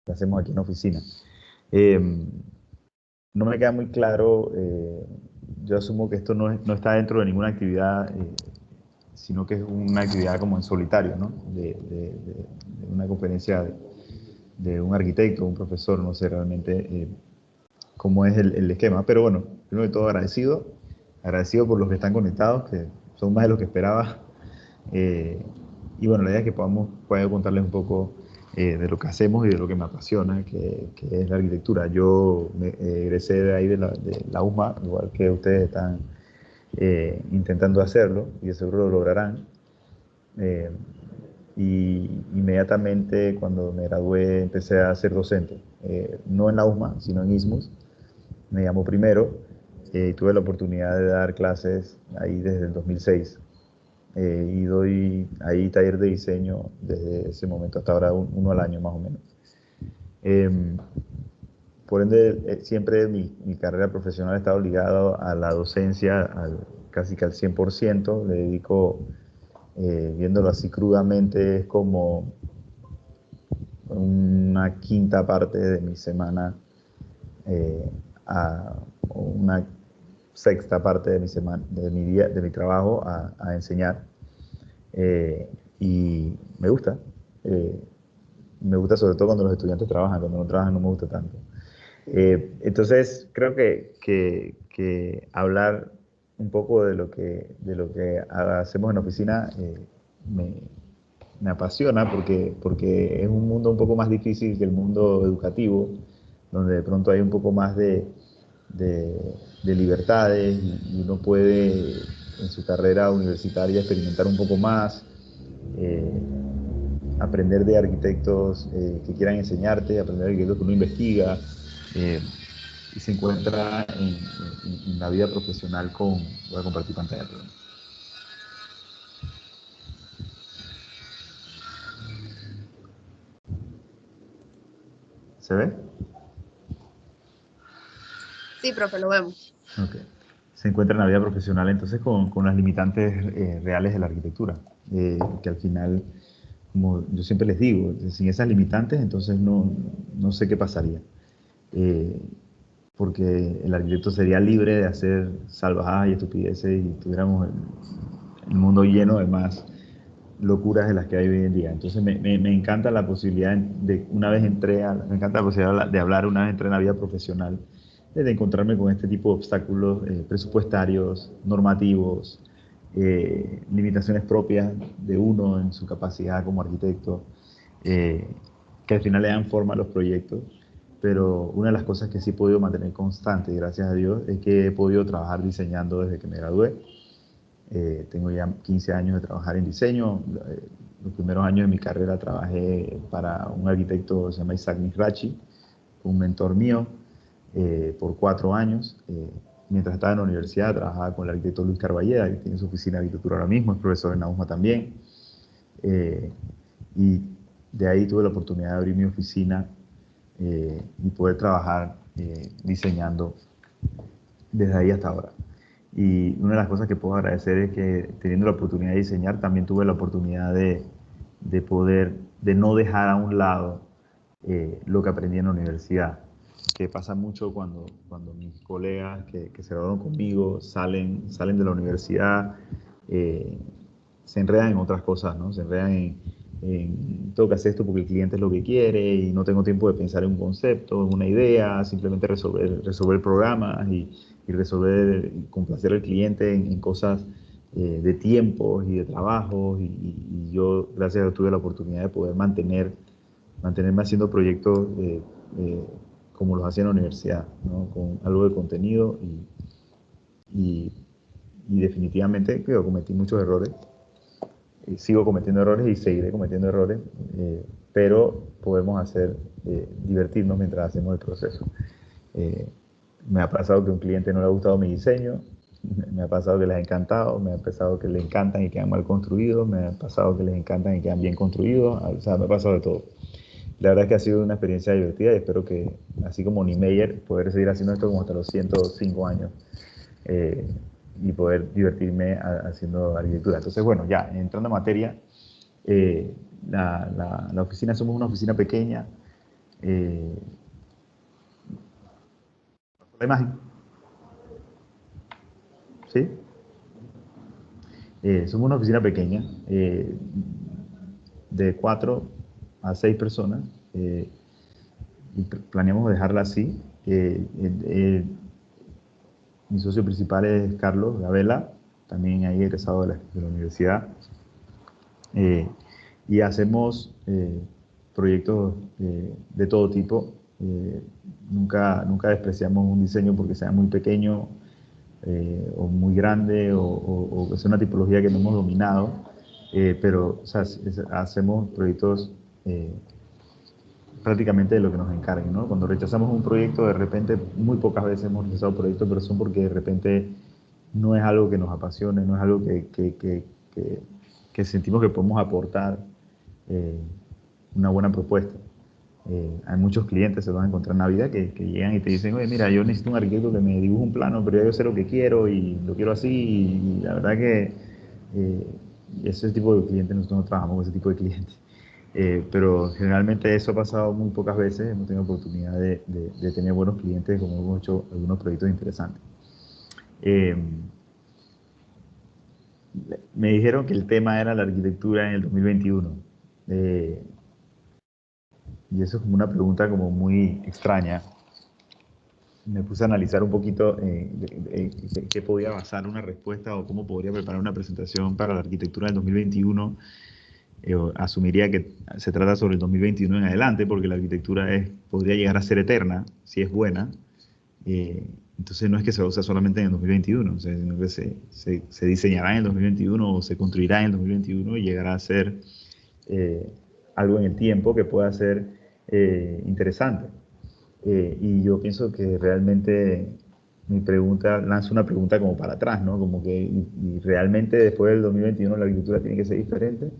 que hacemos aquí en la oficina. Eh, no me queda muy claro, yo asumo que esto no está dentro de ninguna actividad, sino que es una actividad como en solitario, ¿no? De una conferencia de un arquitecto, un profesor, no sé realmente cómo es el esquema, pero bueno, primero de todo agradecido por los que están conectados, que son más de los que esperaba. Eh, y bueno, la idea es que pueda contarles un poco de lo que hacemos y de lo que me apasiona, que es la arquitectura. Yo egresé de ahí de la UMA, igual que ustedes están intentando hacerlo y de seguro lo lograrán. Eh, y inmediatamente cuando me gradué empecé a ser docente, no en la UMA, sino en ISMUS. Me llamó primero y tuve la oportunidad de dar clases ahí desde el 2006. Y doy ahí taller de diseño desde ese momento hasta ahora, uno al año más o menos. Eh, por ende, siempre mi carrera profesional ha estado ligada a la docencia casi que al 100%. Le dedico, viéndolo así crudamente, es como una quinta parte de mi semana eh, o una sexta parte de mi semana, de mi día, de mi trabajo a enseñar. Y me gusta. Eh, Me gusta sobre todo cuando los estudiantes trabajan, cuando no trabajan no me gusta tanto. Entonces, creo que hablar un poco de lo que hacemos en la oficina me, me apasiona porque es un mundo un poco más difícil que el mundo educativo, donde de pronto hay un poco más de libertades y uno puede en su carrera universitaria experimentar un poco más, eh, aprender de arquitectos que quieran enseñarte, aprender de arquitectos que uno investiga eh, y se encuentra en la vida profesional con... Voy a compartir pantalla, perdón. ¿Se ve? Sí, profe, lo vemos. Okay. Se encuentra en la vida profesional entonces con las limitantes reales de la arquitectura, que al final, como yo siempre les digo, sin esas limitantes entonces no sé qué pasaría. Eh, Porque el arquitecto sería libre de hacer salvajadas y estupideces y tuviéramos el mundo lleno de más locuras de las que hay hoy en día. Entonces me encanta la posibilidad de, una vez me encanta la posibilidad de hablar una vez entré en la vida profesional, de encontrarme con este tipo de obstáculos presupuestarios, normativos, limitaciones propias de uno en su capacidad como arquitecto, eh, que al final le dan forma a los proyectos. Pero una de las cosas que sí he podido mantener constante, gracias a Dios, es que he podido trabajar diseñando desde que me gradué. Tengo ya 15 años de trabajar en diseño. Los primeros años de mi carrera trabajé para un arquitecto que se llama Isaac Mizrachi, un mentor mío, por 4 años. Mientras estaba en la universidad trabajaba con el arquitecto Luis Carballeda, que tiene su oficina de arquitectura ahora mismo, es profesor en la USMA también. Eh, y de ahí tuve la oportunidad de abrir mi oficina y poder trabajar diseñando desde ahí hasta ahora. Y una de las cosas que puedo agradecer es que teniendo la oportunidad de diseñar, también tuve la oportunidad de poder, de no dejar a un lado lo que aprendí en la universidad, que pasa mucho cuando mis colegas que se graduaron conmigo salen de la universidad, eh, se enredan en otras cosas, ¿no? Se enredan tengo que hacer esto porque el cliente es lo que quiere y no tengo tiempo de pensar en un concepto, en una idea, simplemente resolver programas y resolver, y complacer al cliente en cosas de tiempos y de trabajos y yo, gracias a Dios, tuve la oportunidad de poder mantenerme haciendo proyectos eh, como los hacía en la universidad, ¿no? Con algo de contenido y, y definitivamente creo que cometí muchos errores, sigo cometiendo errores y seguiré cometiendo errores, pero podemos divertirnos mientras hacemos el proceso. Eh, Me ha pasado que a un cliente no le ha gustado mi diseño, me ha pasado que les ha encantado, me ha pasado que les encantan y quedan mal construidos, me ha pasado que les encantan y quedan bien construidos, o sea, me ha pasado de todo. La verdad es que ha sido una experiencia divertida y espero que, así como Niemeyer, poder seguir haciendo esto como hasta los 105 años eh, y poder divertirme haciendo arquitectura. Entonces, bueno, ya entrando en materia, la oficina, somos una oficina pequeña, Eh, la imagen, ¿sí? Somos una oficina pequeña, de 4 a 6 personas, y planeamos dejarla así. Mi socio principal es Carlos Gabela, también ahí egresado de la universidad. Y hacemos proyectos de todo tipo. Nunca despreciamos un diseño porque sea muy pequeño o muy grande o que sea una tipología que no hemos dominado, pero o sea, hacemos proyectos prácticamente de lo que nos encarguen, ¿no? Cuando rechazamos un proyecto, de repente, muy pocas veces hemos rechazado proyectos, pero son porque de repente no es algo que nos apasione, no es algo que sentimos que podemos aportar eh, una buena propuesta. Hay muchos clientes, se van a encontrar en la vida, que llegan y te dicen, oye, mira, yo necesito un arquitecto que me dibuje un plano, pero yo sé lo que quiero y lo quiero así, y la verdad que eh, ese tipo de clientes, nosotros no trabajamos con ese tipo de clientes. Pero generalmente eso ha pasado muy pocas veces, hemos tenido oportunidad de tener buenos clientes, como hemos hecho algunos proyectos interesantes. Eh, Me dijeron que el tema era la arquitectura en el 2021. Eh, y eso es como una pregunta como muy extraña. Me puse a analizar un poquito de qué podía basar una respuesta o cómo podría preparar una presentación para la arquitectura del 2021. Asumiría que se trata sobre el 2021 en adelante, porque la arquitectura podría llegar a ser eterna, si es buena. Eh, entonces no es que se usa solamente en el 2021, o sea, sino que se diseñará en el 2021 o se construirá en el 2021 y llegará a ser eh, algo en el tiempo que pueda ser interesante. Y yo pienso que realmente mi pregunta lanza una pregunta como para atrás, ¿no? Como que y realmente después del 2021 la agricultura tiene que ser diferente.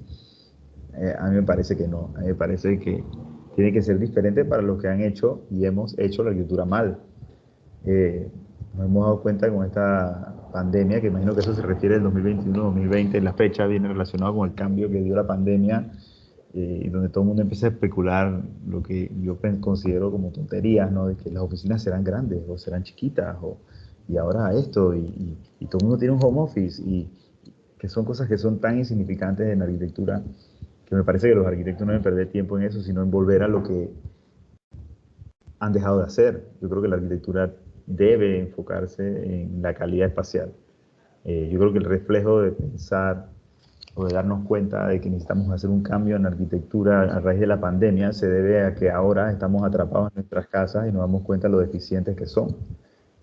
A mí me parece que no, a mí me parece que tiene que ser diferente para los que han hecho y hemos hecho la agricultura mal. Nos hemos dado cuenta con esta pandemia, que imagino que eso se refiere al 2021-2020, la fecha viene relacionada con el cambio que dio la pandemia, y donde todo el mundo empieza a especular lo que yo considero como tonterías, ¿no? De que las oficinas serán grandes o serán chiquitas, y ahora esto, y todo el mundo tiene un home office, y que son cosas que son tan insignificantes en la arquitectura, que me parece que los arquitectos no deben perder tiempo en eso, sino en volver a lo que han dejado de hacer. Yo creo que la arquitectura debe enfocarse en la calidad espacial. Yo creo que el reflejo de pensar o de darnos cuenta de que necesitamos hacer un cambio en la arquitectura a raíz de la pandemia se debe a que ahora estamos atrapados en nuestras casas y nos damos cuenta de lo deficientes que son.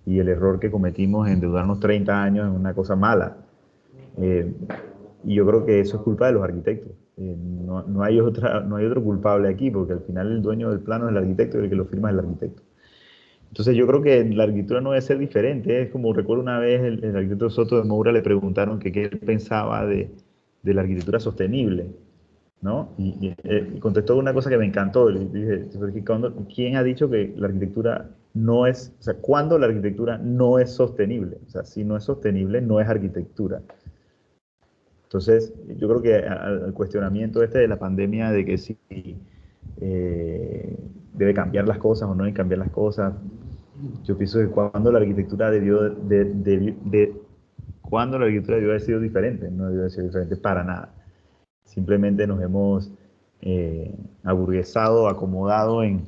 Y el error que cometimos en endeudarnos 30 años en una cosa mala. Eh, y yo creo que eso es culpa de los arquitectos. No hay otro culpable aquí, porque al final el dueño del plano es el arquitecto y el que lo firma es el arquitecto. Entonces yo creo que la arquitectura no debe ser diferente. Es como recuerdo una vez el arquitecto Soto de Moura le preguntaron que qué él pensaba de la arquitectura sostenible, ¿no? Y contestó una cosa que me encantó. Le dije, ¿quién ha dicho que la arquitectura no es, o sea, cuándo la arquitectura no es sostenible? O sea, si no es sostenible, no es arquitectura. Entonces, yo creo que al cuestionamiento este de la pandemia, de que si debe cambiar las cosas o no debe cambiar las cosas, yo pienso que cuando la arquitectura cuando la arquitectura debió haber sido diferente, no debió haber sido diferente para nada. Simplemente nos hemos aburguesado, acomodado en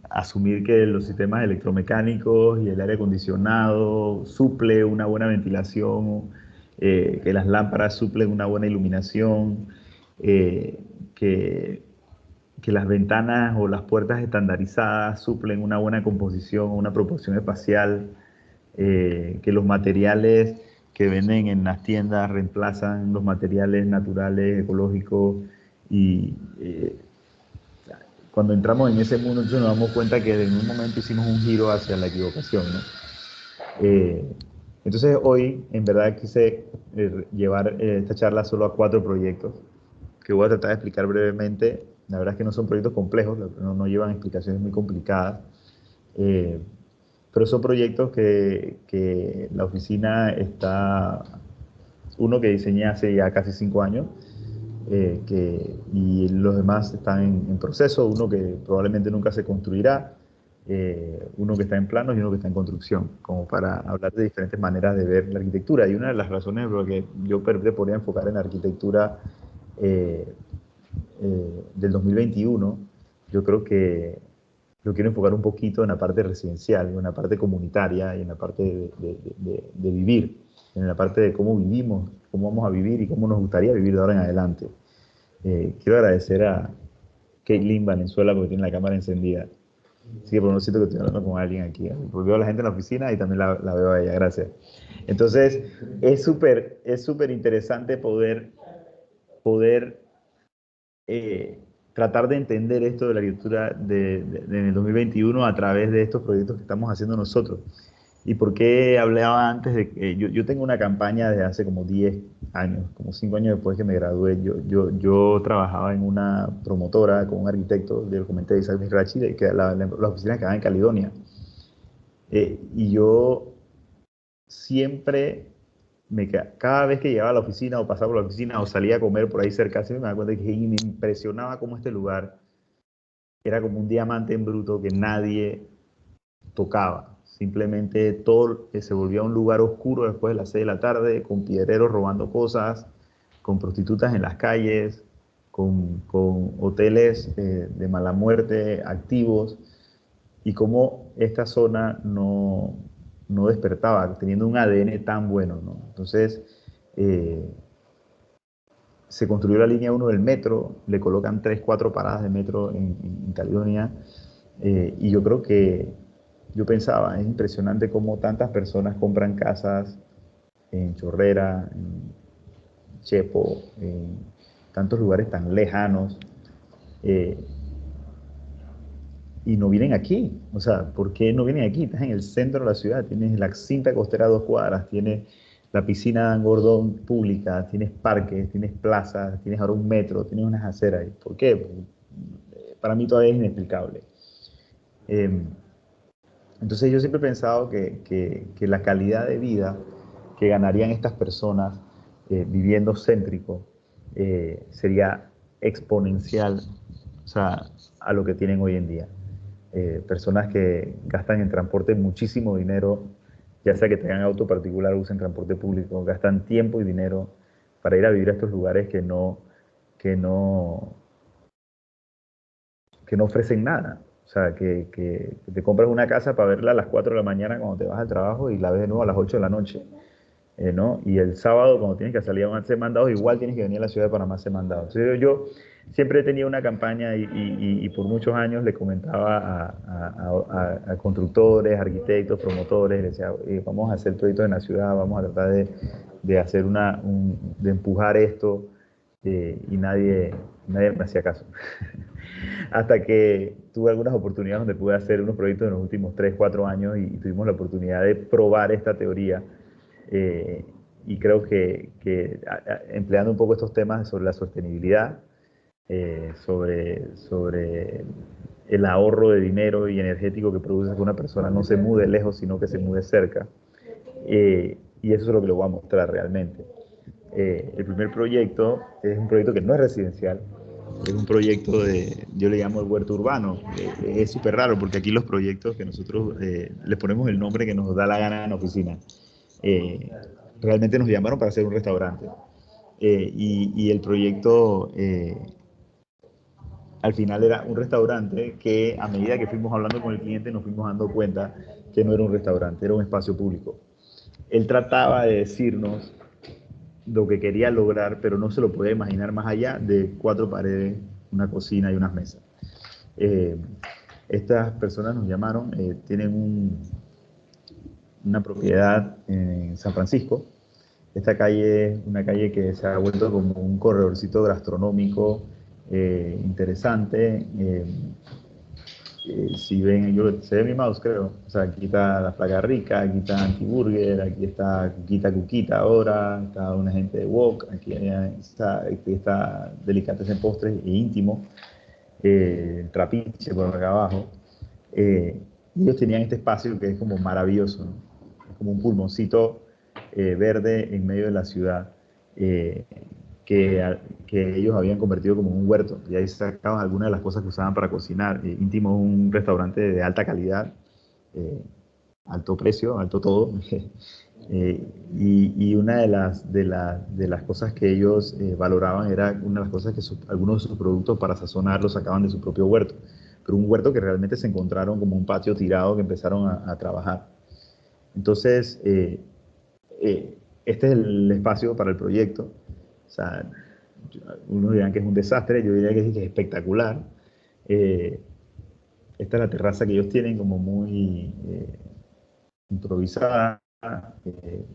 asumir que los sistemas electromecánicos y el aire acondicionado suple una buena ventilación, que las lámparas suplen una buena iluminación, eh, que, que las ventanas o las puertas estandarizadas suplen una buena composición, una proporción espacial, que los materiales que venden en las tiendas reemplazan los materiales naturales, ecológicos, y cuando entramos en ese mundo entonces nos damos cuenta que en un momento hicimos un giro hacia la equivocación, ¿no? Eh, entonces hoy en verdad quise llevar esta charla solo a 4 proyectos que voy a tratar de explicar brevemente. La verdad es que no son proyectos complejos, no llevan explicaciones muy complicadas, eh, pero son proyectos que la oficina está, uno que diseñé hace ya casi 5 años, y los demás están en proceso, uno que probablemente nunca se construirá, uno que está en planos y uno que está en construcción, como para hablar de diferentes maneras de ver la arquitectura. Y una de las razones por las que yo me podría enfocar en la arquitectura eh, del 2021, yo creo que lo quiero enfocar un poquito en la parte residencial, en la parte comunitaria y en la parte de vivir, en la parte de cómo vivimos, cómo vamos a vivir y cómo nos gustaría vivir de ahora en adelante. Quiero agradecer a Caitlin Valenzuela porque tiene la cámara encendida. Así que por un siento que estoy hablando con alguien aquí. Porque veo a la gente en la oficina y también la veo a ella. Gracias. Entonces, es súper interesante poder tratar de entender esto de la arquitectura en el 2021 a través de estos proyectos que estamos haciendo nosotros. ¿Y por qué hablaba antes de que yo tengo una campaña desde hace como 10 años, como 5 años después que me gradué? Yo trabajaba en una promotora con un arquitecto, le comenté, Isaac Mizrachi, que las oficinas quedaban en Caledonia. Y yo siempre, cada vez que llegaba a la oficina o pasaba por la oficina o salía a comer por ahí cerca, siempre me daba cuenta que me impresionaba cómo este lugar era como un diamante en bruto que nadie tocaba. Simplemente todo se volvía un lugar oscuro después de las 6 de la tarde, con piedreros robando cosas, con prostitutas en las calles, con hoteles de mala muerte activos, y cómo esta zona no despertaba, teniendo un ADN tan bueno, ¿no? Entonces, eh, se construyó la línea 1 del metro, le colocan 3, 4 paradas de metro en Caledonia, y yo creo que yo pensaba, es impresionante cómo tantas personas compran casas en Chorrera, en Chepo, en tantos lugares tan lejanos, eh, y no vienen aquí. O sea, ¿por qué no vienen aquí? Estás en el centro de la ciudad, tienes la cinta costera a 2 cuadras, tienes la piscina de Angordón pública, tienes parques, tienes plazas, tienes ahora un metro, tienes unas aceras. ¿Por qué? Para mí todavía es inexplicable. Eh, entonces yo siempre he pensado que la calidad de vida que ganarían estas personas viviendo céntrico sería exponencial, o sea, a lo que tienen hoy en día. Personas que gastan en transporte muchísimo dinero, ya sea que tengan auto particular o usen transporte público, gastan tiempo y dinero para ir a vivir a estos lugares que no, que no ofrecen nada. O sea, que te compras una casa para verla a las 4 de la mañana cuando te vas al trabajo y la ves de nuevo a las 8 de la noche. ¿No? Y el sábado, cuando tienes que salir a hacer mandados, igual tienes que venir a la ciudad de Panamá a hacer mandados. Entonces, yo siempre he tenido una campaña y por muchos años le comentaba a constructores, arquitectos, promotores, les decía, vamos a hacer proyectos en la ciudad, vamos a tratar de hacer de empujar esto, y nadie me hacía caso. Hasta que tuve algunas oportunidades donde pude hacer unos proyectos en los últimos 3 4 años y tuvimos la oportunidad de probar esta teoría. Y creo que empleando un poco estos temas sobre la sostenibilidad, sobre el ahorro de dinero y energético que produce que una persona no se mude lejos, sino que se mude cerca. Y eso es lo que lo voy a mostrar realmente. El primer proyecto es un proyecto que no es residencial, es un proyecto yo le llamo el huerto urbano. Es súper raro porque aquí los proyectos que nosotros les ponemos el nombre que nos da la gana en la oficina. Eh, Realmente nos llamaron para hacer un restaurante. Y el proyecto al final era un restaurante que a medida que fuimos hablando con el cliente nos fuimos dando cuenta que no era un restaurante, era un espacio público. Él trataba de decirnos lo que quería lograr, pero no se lo podía imaginar más allá de 4 paredes, una cocina y unas mesas. Eh, Estas personas nos llamaron, tienen una propiedad en San Francisco. Esta calle es una calle que se ha vuelto como un corredorcito gastronómico interesante. Si ven, se ve mi mouse, creo. O sea, aquí está la Plaga Rica, aquí está Antiburger, aquí está Cuquita ahora, está una gente de Wok, aquí está Delicatessen Postres e Íntimo, Trapiche por acá abajo. Y ellos tenían este espacio que es como maravilloso, ¿no? Es como un pulmoncito verde en medio de la ciudad. que ellos habían convertido como un huerto, y ahí sacaban algunas de las cosas que usaban para cocinar. Íntimo es un restaurante de alta calidad, eh, alto precio, alto todo. Y una de las cosas que ellos valoraban era una de las cosas que algunos de sus productos para sazonarlos sacaban de su propio huerto, pero un huerto que realmente se encontraron como un patio tirado que empezaron a trabajar. Entonces, este es el espacio para el proyecto. O sea, unos dirán que es un desastre, yo diría que es espectacular. Eh, Esta es la terraza que ellos tienen como muy improvisada, eh,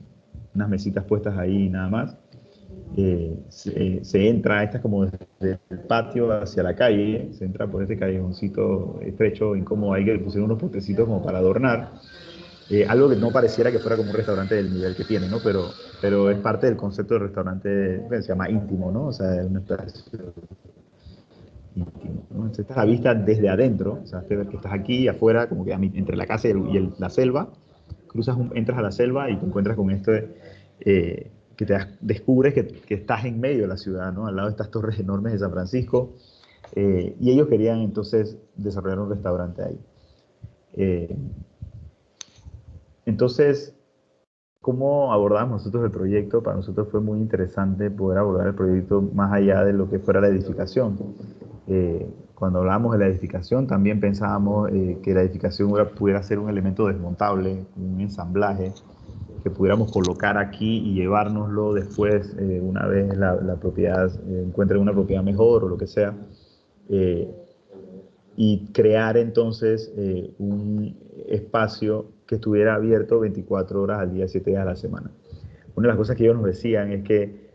unas mesitas puestas ahí y nada más. Se entra, esta es como desde el patio hacia la calle, se entra por este callejoncito estrecho, incómodo, ahí que le pusieron unos potecitos como para adornar. Algo que no pareciera que fuera como un restaurante del nivel que tiene, ¿no? Pero es parte del concepto de restaurante que se llama íntimo, ¿no? O sea, es un espacio íntimo, ¿no? Entonces, esta es la vista desde adentro, o sea, que estás aquí afuera, como que entre la casa y la selva, entras a la selva y te encuentras con esto que descubres que estás en medio de la ciudad, ¿no? Al lado de estas torres enormes de San Francisco, y ellos querían entonces desarrollar un restaurante ahí. Entonces, ¿cómo abordamos nosotros el proyecto? Para nosotros fue muy interesante poder abordar el proyecto más allá de lo que fuera la edificación. Cuando hablábamos de la edificación, también pensábamos que la edificación pudiera ser un elemento desmontable, un ensamblaje, que pudiéramos colocar aquí y llevárnoslo después, una vez la propiedad encuentre una propiedad mejor o lo que sea. Eh, y crear entonces un espacio que estuviera abierto 24 horas al día, 7 días a la semana. Una de las cosas que ellos nos decían es que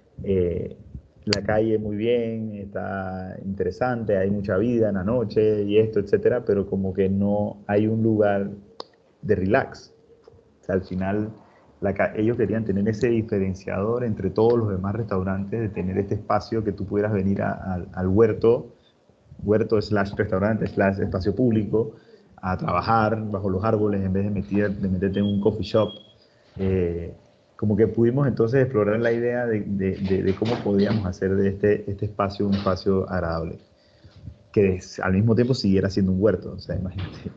la calle muy bien, está interesante, hay mucha vida en la noche y esto, etcétera, pero como que no hay un lugar de relax. O sea, al final ellos querían tener ese diferenciador entre todos los demás restaurantes, de tener este espacio que tú pudieras venir al huerto slash restaurante slash espacio público, a trabajar bajo los árboles en vez de meterte en un coffee shop. Eh, Como que pudimos entonces explorar la idea de cómo podíamos hacer de este espacio un espacio agradable, que al mismo tiempo siguiera siendo un huerto, o sea, imagínate.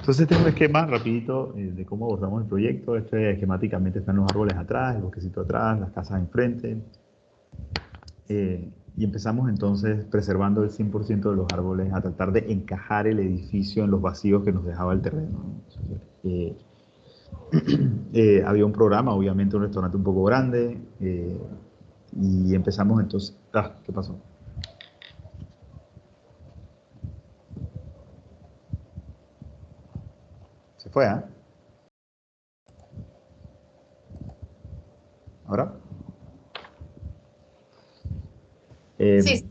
Entonces tengo un esquema rapidito de cómo abordamos el proyecto. Esquemáticamente están los árboles atrás, el bosquecito atrás, las casas enfrente. Y empezamos entonces preservando el 100% de los árboles a tratar de encajar el edificio en los vacíos que nos dejaba el terreno, ¿no? Eh, Había un programa, obviamente un restaurante un poco grande, y empezamos entonces... ¿Qué pasó? Se fue, ¿ah? ¿Ahora? Sí, Eh,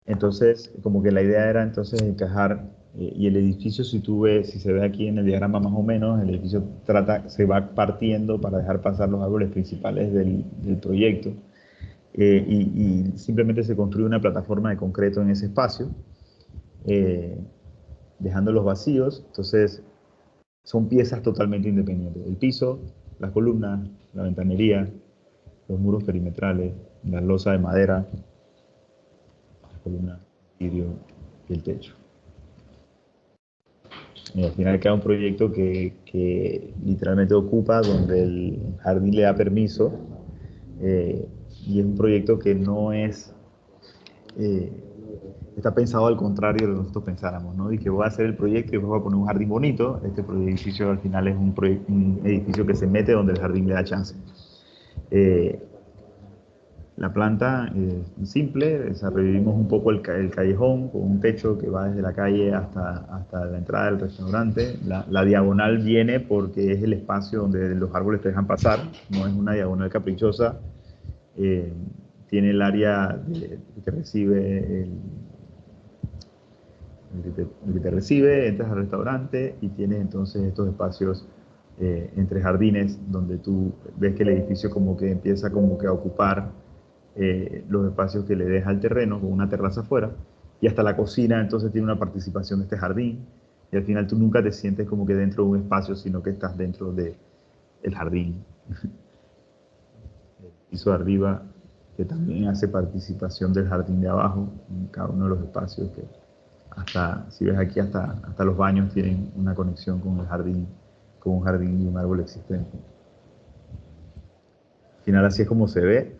Entonces, como que la idea era entonces encajar, y el edificio, si se ve aquí en el diagrama más o menos, el edificio se va partiendo para dejar pasar los árboles principales del proyecto, y simplemente se construye una plataforma de concreto en ese espacio, eh, dejando los vacíos. Entonces, son piezas totalmente independientes. El piso, las columnas, la ventanería, los muros perimetrales, la losa de madera, las columnas, vidrio y el techo. Y al final queda un proyecto que literalmente ocupa donde el jardín le da permiso, eh, y es un proyecto que no es, eh, está pensado al contrario de lo que nosotros pensáramos, ¿no? Y que voy a hacer el proyecto y después voy a poner un jardín bonito. Este edificio al final es un edificio que se mete donde el jardín le da chance. Eh, La planta es simple, revivimos un poco el callejón con un techo que va desde la calle hasta la entrada del restaurante. La diagonal viene porque es el espacio donde los árboles te dejan pasar, no es una diagonal caprichosa. Eh, Tiene el área que te recibe, el que te recibe, entras al restaurante y tienes entonces estos espacios entre jardines donde tú ves que el edificio como que empieza como que a ocupar los espacios que le deja el terreno con una terraza afuera, y hasta la cocina entonces tiene una participación de este jardín, y al final tú nunca te sientes como que dentro de un espacio, sino que estás dentro del jardín. El piso de arriba que también hace participación del jardín de abajo, en cada uno de los espacios que hasta, si ves aquí, hasta los baños tienen una conexión con el jardín, con un jardín y un árbol existente. Al final así es como se ve,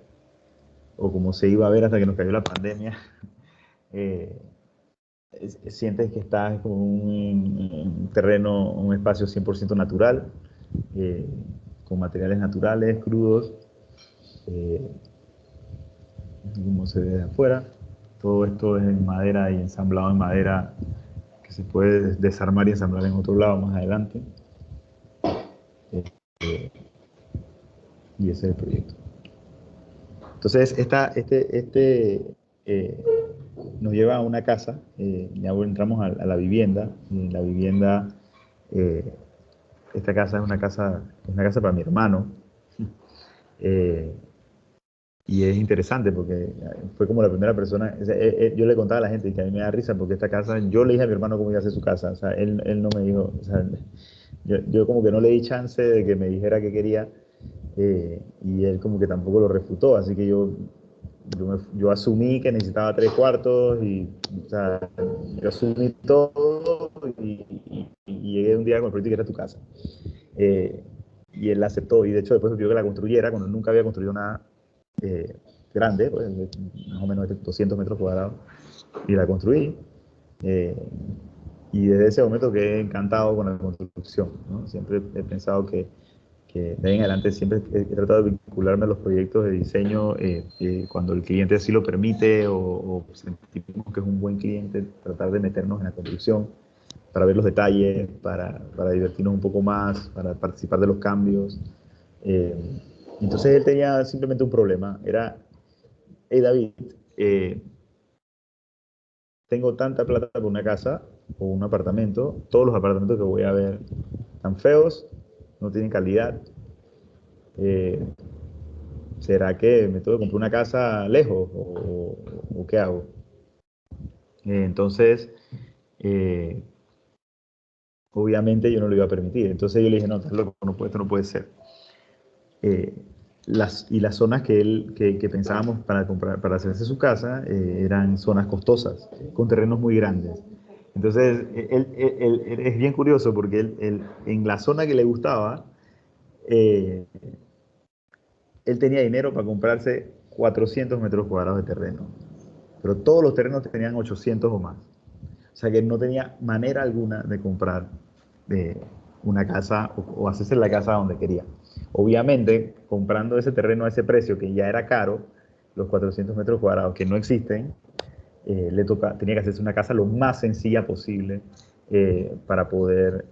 o como se iba a ver hasta que nos cayó la pandemia. Eh, Sientes que estás como un terreno, un espacio 100% natural, eh, con materiales naturales, crudos, eh, como se ve de afuera. Todo esto es en madera y ensamblado en madera que se puede desarmar y ensamblar en otro lado más adelante. Eh, y ese es el proyecto. Entonces, eh, nos lleva a una casa, ya entramos a la vivienda, y en la vivienda, eh, esta casa es una casa para mi hermano, eh, y es interesante porque fue como la primera persona, o sea, yo le contaba a la gente que a mí me da risa porque esta casa, yo le dije a mi hermano cómo iba a hacer su casa, o sea, él no me dijo, o sea, yo como que no le di chance de que me dijera qué quería, y él como que tampoco lo refutó, así que yo asumí que necesitaba 3 cuartos y, o sea, yo asumí todo y llegué un día con el proyecto que era tu casa. Eh, y él aceptó y de hecho después me pidió que la construyera cuando nunca había construido nada eh, grande, pues, más o menos de 200 metros cuadrados, y la construí. Eh, y desde ese momento quedé encantado con la construcción, ¿no? Siempre he pensado que de ahí en adelante siempre he tratado de vincularme a los proyectos de diseño cuando el cliente así lo permite o sentimos que es un buen cliente, tratar de meternos en la construcción para ver los detalles, para divertirnos un poco más, para participar de los cambios. Eh, entonces él tenía simplemente un problema, era, hey David, eh, tengo tanta plata por una casa o un apartamento, todos los apartamentos que voy a ver están feos, no tienen calidad. Eh, ¿Será que me tengo que comprar una casa lejos o qué hago? Entonces, eh, obviamente yo no lo iba a permitir. Entonces yo le dije, no, estás loco, esto no puede ser. Eh, las zonas que pensábamos para comprar, para hacerse su casa eran zonas costosas, con terrenos muy grandes. Entonces, es bien curioso porque en la zona que le gustaba, eh, él tenía dinero para comprarse 400 metros cuadrados de terreno, pero todos los terrenos tenían 800 o más. O sea que no tenía manera alguna de comprar eh, una casa o hacerse la casa donde quería. Obviamente, comprando ese terreno a ese precio, que ya era caro, los 400 metros cuadrados que no existen, tenía que hacerse una casa lo más sencilla posible para poder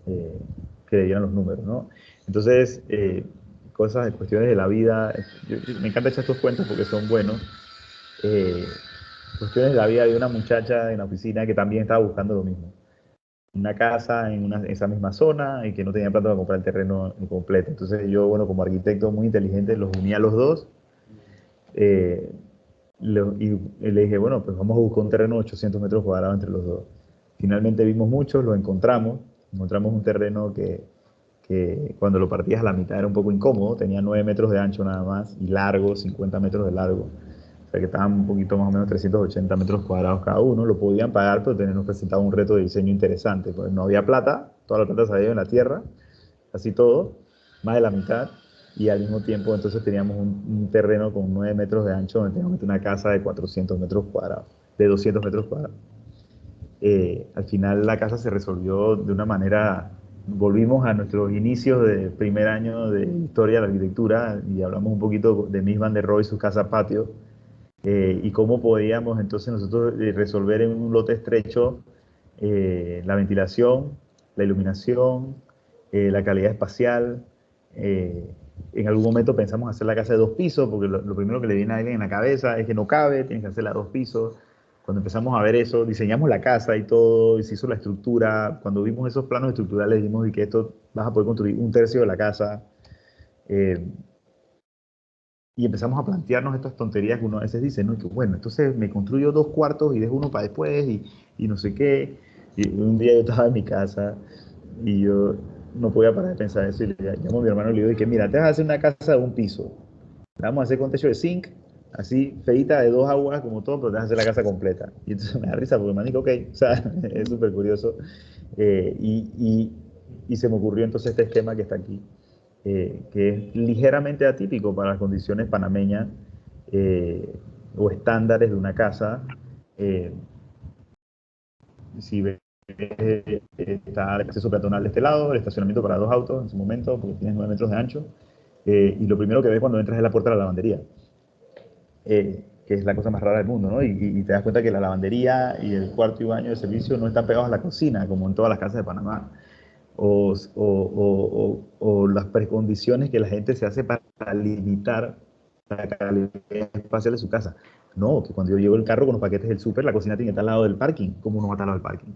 que le dieran los números, ¿no? Entonces, cuestiones de la vida, me encanta echar estos cuentos porque son buenos. Eh, Cuestiones de la vida de una muchacha en la oficina que también estaba buscando lo mismo. Una casa en esa misma zona y que no tenía plata para comprar el terreno completo. Entonces yo, bueno, como arquitecto muy inteligente, los uní a los dos eh, y le dije, bueno, pues vamos a buscar un terreno de 800 metros cuadrados entre los dos. Finalmente vimos muchos, lo encontramos un terreno que cuando lo partías a la mitad era un poco incómodo, tenía 9 metros de ancho nada más y largo, 50 metros de largo. O sea que estaban un poquito más o menos 380 metros cuadrados cada uno, lo podían pagar, pero nos presentaba un reto de diseño interesante, pues no había plata, toda la plata se había ido en la tierra, así todo, más de la mitad, y al mismo tiempo entonces teníamos un terreno con 9 metros de ancho donde teníamos una casa de 400 metros cuadrados, de 200 metros cuadrados. Al final la casa se resolvió de una manera, volvimos a nuestros inicios de primer año de historia de la arquitectura y hablamos un poquito de Mies van der Rohe y su casa patio, y cómo podíamos entonces nosotros resolver en un lote estrecho la ventilación, la iluminación, la calidad espacial. eh, en algún momento pensamos hacer la casa de 2 pisos, porque lo primero que le viene a alguien en la cabeza es que no cabe, tienes que hacerla a 2 pisos. Cuando empezamos a ver eso, diseñamos la casa y todo, y se hizo la estructura. Cuando vimos esos planos estructurales, dijimos que esto vas a poder construir un tercio de la casa. Eh, y empezamos a plantearnos estas tonterías que uno a veces dice, ¿no? Y que bueno, entonces me construyo 2 cuartos y dejo uno para después y no sé qué. Y un día yo estaba en mi casa y yo no podía parar de pensar eso y le llamo a mi hermano y le digo que mira, te vas a hacer una casa de un piso. La vamos a hacer con techo de zinc así feita de 2 aguas como todo, pero te vas a hacer la casa completa. Y entonces me da risa porque me dijo, ok, o sea, es súper curioso. Eh, y, y, y se me ocurrió entonces este esquema que está aquí, que es ligeramente atípico para las condiciones panameñas o estándares de una casa. Eh, si ves, está el acceso peatonal de este lado, el estacionamiento para 2 autos en su momento, porque tienes 9 metros de ancho, y lo primero que ves cuando entras es la puerta de la lavandería, que es la cosa más rara del mundo, ¿no? Y te das cuenta que la lavandería y el cuarto y baño de servicio no están pegados a la cocina, como en todas las casas de Panamá. O las precondiciones que la gente se hace para limitar la calidad espacial de su casa. No, que cuando yo llevo el carro con los paquetes del súper, la cocina tiene que estar al lado del parking. ¿Cómo no va a estar al lado del parking?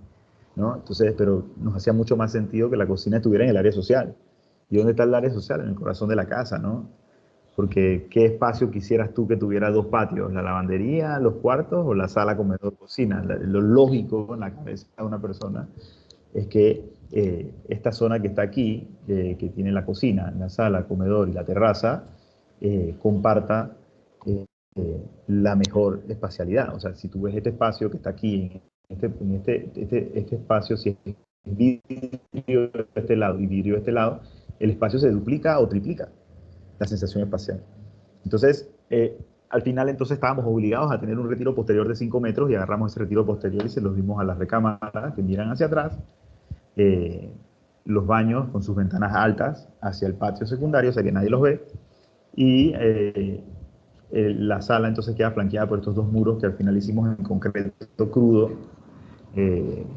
¿No? Entonces, pero nos hacía mucho más sentido que la cocina estuviera en el área social. ¿Y dónde está el área social? En el corazón de la casa, ¿no? Porque ¿qué espacio quisieras tú que tuviera 2 patios? ¿La lavandería, los cuartos o la sala, comedor, cocina? Lo lógico en la cabeza de una persona es que esta zona que está aquí, que tiene la cocina, la sala, el comedor y la terraza, comparta la mejor espacialidad. O sea, si tú ves este espacio que está aquí, este espacio, si es vidrio de este lado y vidrio de este lado, el espacio se duplica o triplica la sensación espacial. Entonces, al final entonces estábamos obligados a tener un retiro posterior de 5 metros y agarramos ese retiro posterior y se los dimos a las recámaras que miran hacia atrás, eh, los baños con sus ventanas altas hacia el patio secundario, o sea que nadie los ve, y la sala entonces queda flanqueada por estos 2 muros que al final hicimos en concreto crudo,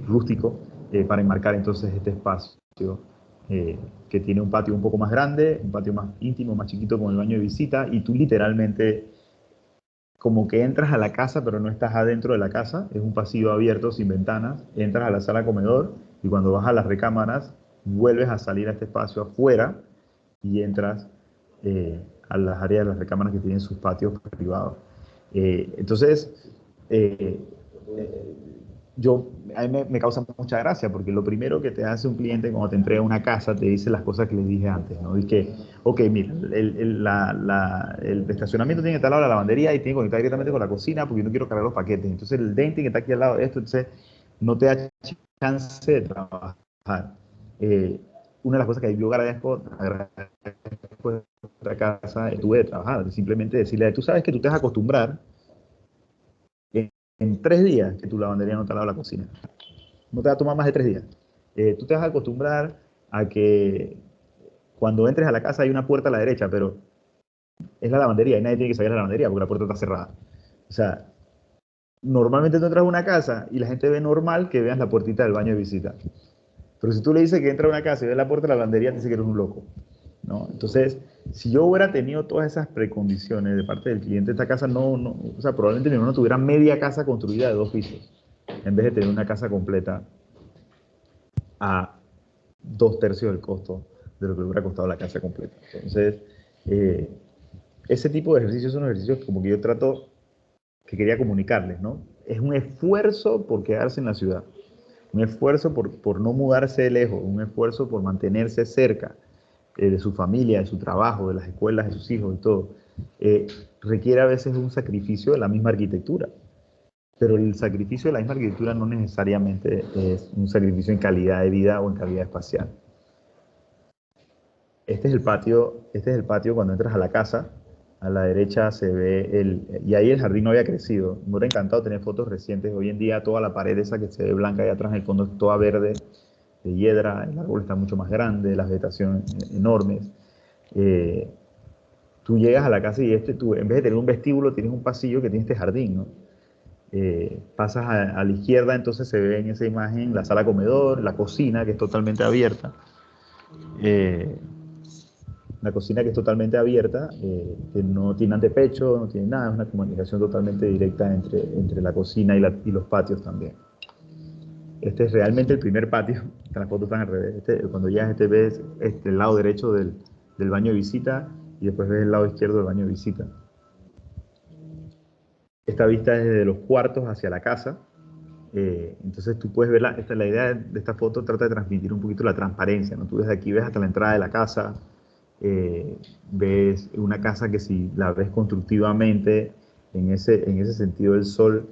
rústico, para enmarcar entonces este espacio que tiene un patio un poco más grande, un patio más íntimo, más chiquito con el baño de visita, y tú literalmente como que entras a la casa pero no estás adentro de la casa, es un pasillo abierto sin ventanas, entras a la sala comedor y cuando vas a las recámaras vuelves a salir a este espacio afuera y entras a las áreas de las recámaras que tienen sus patios privados. Entonces, eh, eh, a mí me causa mucha gracia porque lo primero que te hace un cliente cuando te entrega una casa te dice las cosas que le dije antes, ¿no? Dice, ok, mira, el estacionamiento tiene que estar al lado de la lavandería y tiene que conectar directamente con la cocina porque yo no quiero cargar los paquetes. Entonces el denting está aquí al lado de esto, entonces no te da chance de trabajar. Eh, una de las cosas que yo agradezco de otra casa, estuve de trabajar, simplemente decirle, tú sabes que tú te vas a acostumbrar en 3 días que tu lavandería no te lava la cocina. No te va a tomar más de 3 días. Tú te vas a acostumbrar a que cuando entres a la casa hay una puerta a la derecha, pero es la lavandería y nadie tiene que salir a la lavandería porque la puerta está cerrada. O sea, normalmente tú entras a una casa y la gente ve normal que veas la puertita del baño de visita. Pero si tú le dices que entra a una casa y ve la puerta de la lavandería, te dice que eres un loco, ¿no? Entonces, si yo hubiera tenido todas esas precondiciones de parte del cliente, esta casa o sea, probablemente mi hermano tuviera media casa construida de 2 pisos, en vez de tener una casa completa a 2/3 del costo de lo que le hubiera costado la casa completa. Entonces, eh, ese tipo de ejercicios son ejercicios como que yo trato, que quería comunicarles, ¿no? Es un esfuerzo por quedarse en la ciudad, un esfuerzo por no mudarse de lejos, un esfuerzo por mantenerse cerca de su familia, de su trabajo, de las escuelas de sus hijos y todo. Eh, Requiere a veces un sacrificio de la misma arquitectura, pero el sacrificio de la misma arquitectura no necesariamente es un sacrificio en calidad de vida o en calidad espacial. Este es el patio cuando entras a la casa. A la derecha se ve y ahí el jardín no había crecido. Me hubiera encantado tener fotos recientes. Hoy en día toda la pared esa que se ve blanca ahí atrás en el fondo es toda verde, de hiedra, el árbol está mucho más grande, la vegetación enormes. Eh, Tú llegas a la casa y tú, en vez de tener un vestíbulo, tienes un pasillo que tiene este jardín, ¿no? Pasas a la izquierda, entonces se ve en esa imagen la sala comedor, la cocina que es totalmente abierta. Eh, la cocina que es totalmente abierta, que no tiene antepecho, no tiene nada, es una comunicación totalmente directa entre la cocina y los patios también. Este es realmente el primer patio, las fotos están al revés. Cuando llegas, ves el lado derecho del baño de visita y después ves el lado izquierdo del baño de visita. Esta vista es desde los cuartos hacia la casa. Entonces tú puedes ver, la idea de esta foto trata de transmitir un poquito la transparencia, ¿no? Tú desde aquí ves hasta la entrada de la casa, ves una casa que si la ves constructivamente en ese sentido el sol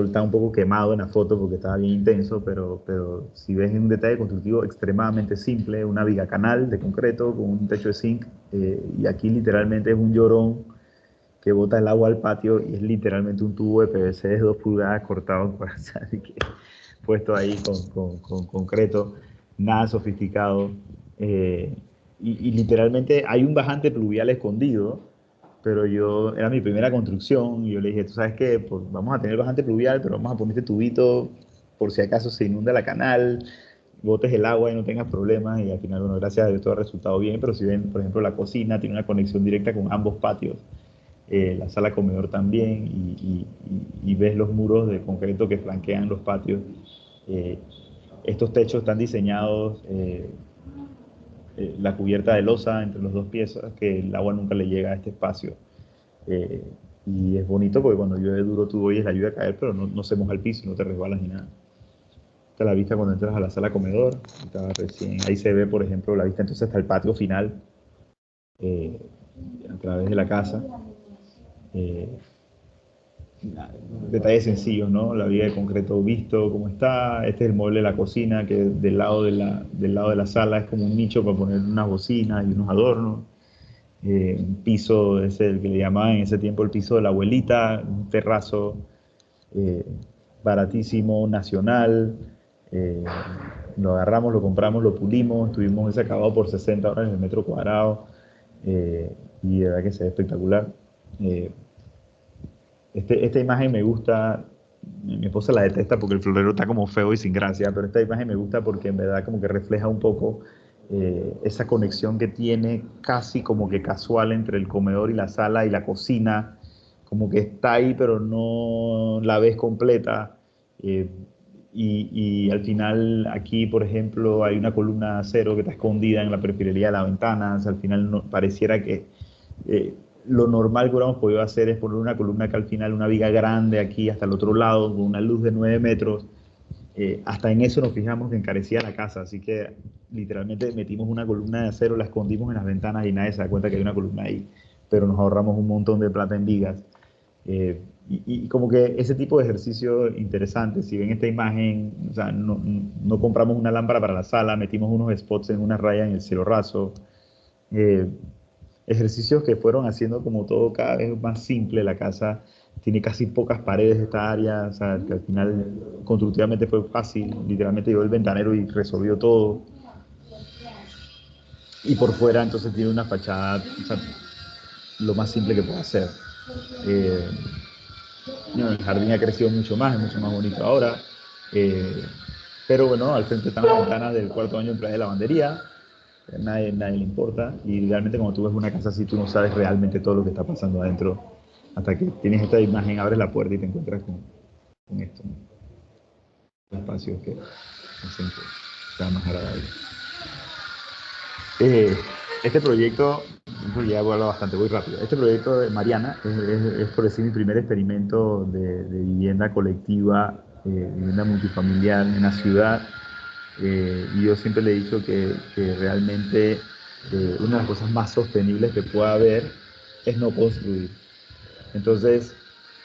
está un poco quemado en la foto porque estaba bien intenso, pero si ves un detalle constructivo extremadamente simple, una viga canal de concreto con un techo de zinc, y aquí literalmente es un llorón que bota el agua al patio y es literalmente un tubo de PVC de 2 pulgadas cortado por puesto ahí con concreto, nada sofisticado. eh, y literalmente hay un bajante pluvial escondido, pero era mi primera construcción y yo le dije, tú sabes qué, pues vamos a tener bajante pluvial, pero vamos a poner este tubito por si acaso se inunda la canal, botes el agua y no tengas problemas. Y al final, bueno, gracias a Dios todo ha resultado bien, pero si ven, por ejemplo, la cocina tiene una conexión directa con ambos patios, la sala comedor también, y ves los muros de concreto que flanquean los patios. Eh, Estos techos están diseñados, la cubierta de losa entre los dos piezas, que el agua nunca le llega a este espacio. Eh, y es bonito porque cuando llueve duro tú oyes la lluvia a caer, pero no se moja el piso, no te resbalas ni nada. Está la vista cuando entras a la sala comedor, ahí se ve, por ejemplo, la vista entonces hasta el patio final, eh, a través de la casa. Eh, Detalles sencillos, ¿no? La viga de concreto visto cómo está. Este es el mueble de la cocina, que del lado de la sala es como un nicho para poner unas bocinas y unos adornos. Un piso, es el que le llamaban en ese tiempo el piso de la abuelita, un terrazo, eh, baratísimo, nacional. eh, lo agarramos, lo compramos, lo pulimos, tuvimos ese acabado por $60 el metro cuadrado, y de verdad que se ve espectacular. Eh, esta imagen me gusta, mi esposa la detesta porque el florero está como feo y sin gracia, pero esta imagen me gusta porque en verdad como que refleja un poco esa conexión que tiene casi como que casual entre el comedor y la sala y la cocina, como que está ahí pero no la ves completa. eh, y al final aquí, por ejemplo, hay una columna de acero que está escondida en la perfilería de la ventana. O sea, al final pareciera que eh, lo normal que hubiéramos podido hacer es poner una columna que al final, una viga grande aquí hasta el otro lado, con una luz de 9 metros. Hasta en eso nos fijamos que encarecía la casa, así que literalmente metimos una columna de acero, la escondimos en las ventanas y nadie se da cuenta que hay una columna ahí, pero nos ahorramos un montón de plata en vigas. Y como que ese tipo de ejercicio interesante, si ven esta imagen, o sea, no compramos una lámpara para la sala, metimos unos spots en una raya en el cielo raso. eh, Ejercicios que fueron haciendo como todo cada vez más simple. La casa tiene casi pocas paredes esta área, o sea, que al final constructivamente fue fácil, literalmente llegó el ventanero y resolvió todo. Y por fuera entonces tiene una fachada, o sea, lo más simple que puede hacer. Eh, el jardín ha crecido mucho más, es mucho más bonito ahora. Eh, pero bueno, al frente están las ventanas del cuarto baño en Playa de Lavandería. Nadie le importa. Y realmente cuando tú ves una casa así, tú no sabes realmente todo lo que está pasando adentro. Hasta que tienes esta imagen, abres la puerta y te encuentras con esto, ¿no? Espacios que hacen que sea más agradable. Eh, este proyecto, ya voy a hablar bastante, voy rápido. Este proyecto de Mariana es por decir mi primer experimento de vivienda colectiva, vivienda multifamiliar en la ciudad. Y yo siempre le he dicho que realmente una de las cosas más sostenibles que pueda haber es no construir. Entonces,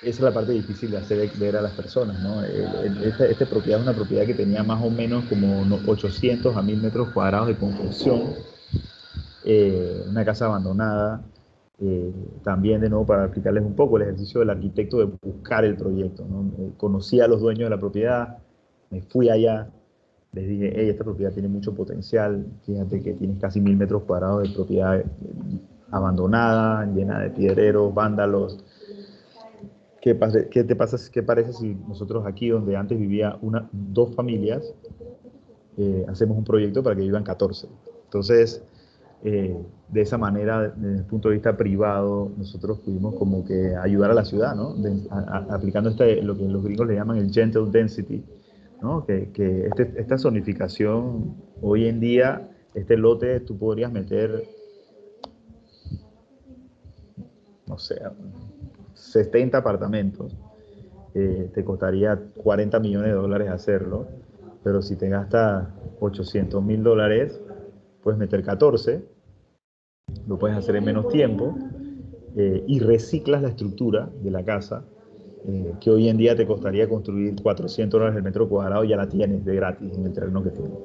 esa es la parte difícil de hacer ver a las personas, ¿no? Esta propiedad es una propiedad que tenía más o menos como 800 a 1000 metros cuadrados de construcción, una casa abandonada. También, de nuevo, para explicarles un poco el ejercicio del arquitecto de buscar el proyecto, ¿no? Conocí a los dueños de la propiedad, me fui allá, les dije, hey, esta propiedad tiene mucho potencial, fíjate que tienes casi 1000 metros cuadrados de propiedad abandonada, llena de piedreros, vándalos. ¿Qué parece si nosotros aquí, donde antes vivía dos familias, hacemos un proyecto para que vivan 14? Entonces, de esa manera, desde el punto de vista privado, nosotros pudimos como que ayudar a la ciudad, ¿no? Aplicando lo que los gringos le llaman el gentle density, ¿no? Esta zonificación, hoy en día, este lote tú podrías meter, no sé, 70 apartamentos. Te costaría $40 millones hacerlo, pero si te gastas $800.000, puedes meter 14, lo puedes hacer en menos tiempo, y reciclas la estructura de la casa, que hoy en día te costaría construir $400 el metro cuadrado, ya la tienes de gratis en el terreno que tienes.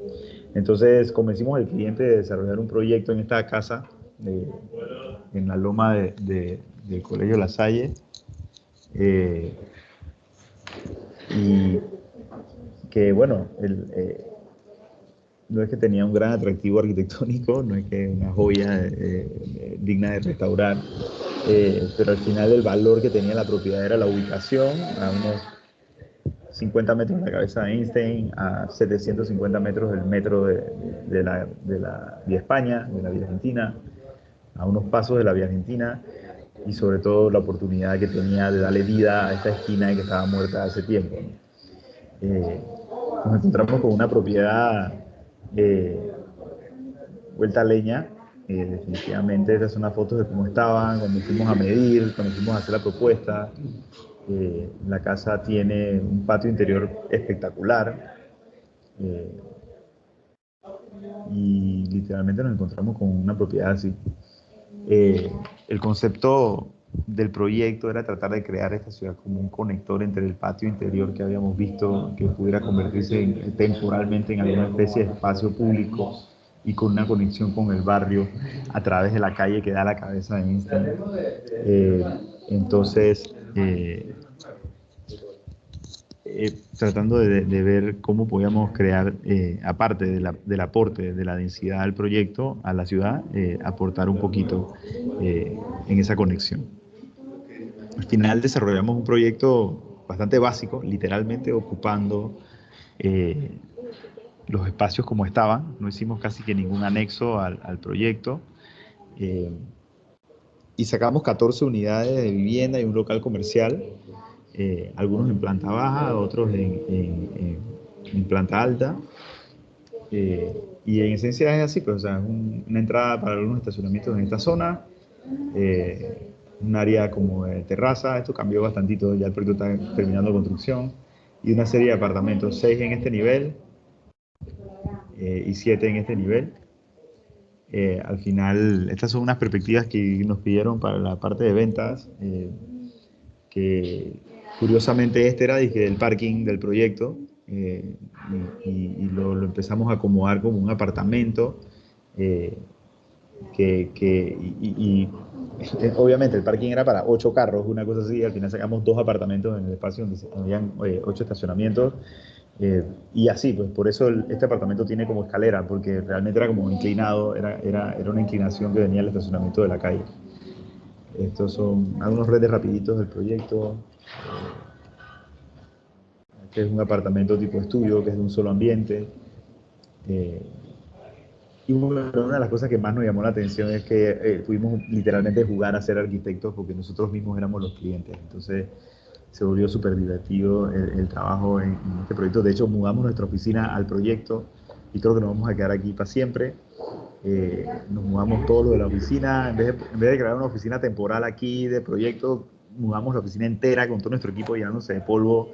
Entonces convencimos al cliente de desarrollar un proyecto en esta casa, en la loma del Colegio La Salle, y que bueno, no es que tenía un gran atractivo arquitectónico, no es que una joya digna de restaurar, pero al final el valor que tenía la propiedad era la ubicación, a unos 50 metros de la cabeza de Einstein, a 750 metros del metro de la Vía España, de la Vía Argentina, a unos pasos de la Vía Argentina, y sobre todo la oportunidad que tenía de darle vida a esta esquina que estaba muerta hace tiempo. Eh, Nos encontramos con una propiedad eh, vuelta a leña. Definitivamente estas son unas fotos de cómo estaban, cuando fuimos a medir, cuando fuimos a hacer la propuesta. La casa tiene un patio interior espectacular, eh, y literalmente nos encontramos con una propiedad así. El concepto del proyecto era tratar de crear esta ciudad como un conector entre el patio interior que habíamos visto, que pudiera convertirse temporalmente en alguna especie de espacio público, y con una conexión con el barrio a través de la calle que da a la cabeza de Einstein. Entonces, tratando de ver cómo podíamos crear, aparte del aporte de la densidad del proyecto a la ciudad, aportar un poquito en esa conexión. Al final desarrollamos un proyecto bastante básico, literalmente ocupando los espacios como estaban. No hicimos casi que ningún anexo al proyecto. Y sacamos 14 unidades de vivienda y un local comercial, algunos en planta baja, otros en planta alta. Y en esencia es así, pues, o sea, es una entrada para algunos estacionamientos en esta zona, un área como de terraza. Esto cambió bastantito, ya el proyecto está terminando construcción, y una serie de apartamentos, 6 en este nivel, y 7 en este nivel. Al final, estas son unas perspectivas que nos pidieron para la parte de ventas, que curiosamente este era el parking del proyecto, y lo empezamos a acomodar como un apartamento, obviamente el parking era para 8 carros, una cosa así. Al final sacamos 2 apartamentos en el espacio donde habían 8 estacionamientos, y así, pues por eso este apartamento tiene como escalera, porque realmente era como inclinado, era una inclinación que venía del estacionamiento de la calle. Estos son algunos redes rapiditos del proyecto. Este es un apartamento tipo estudio, que es de un solo ambiente. Y una de las cosas que más nos llamó la atención es que pudimos literalmente jugar a ser arquitectos, porque nosotros mismos éramos los clientes. Entonces se volvió súper divertido el trabajo en este proyecto. De hecho, mudamos nuestra oficina al proyecto y creo que nos vamos a quedar aquí para siempre. Nos mudamos todo lo de la oficina. En vez de crear una oficina temporal aquí de proyecto, mudamos la oficina entera con todo nuestro equipo llenándose de polvo.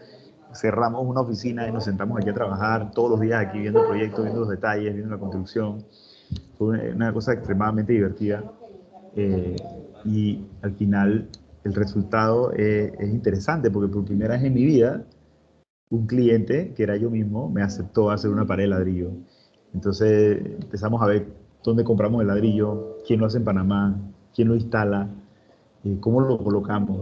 Cerramos una oficina y nos sentamos aquí a trabajar todos los días aquí, viendo el proyecto, viendo los detalles, viendo la construcción. Fue una cosa extremadamente divertida, y al final el resultado es interesante, porque por primera vez en mi vida un cliente, que era yo mismo, me aceptó hacer una pared de ladrillo. Entonces empezamos a ver dónde compramos el ladrillo, quién lo hace en Panamá, quién lo instala, cómo lo colocamos,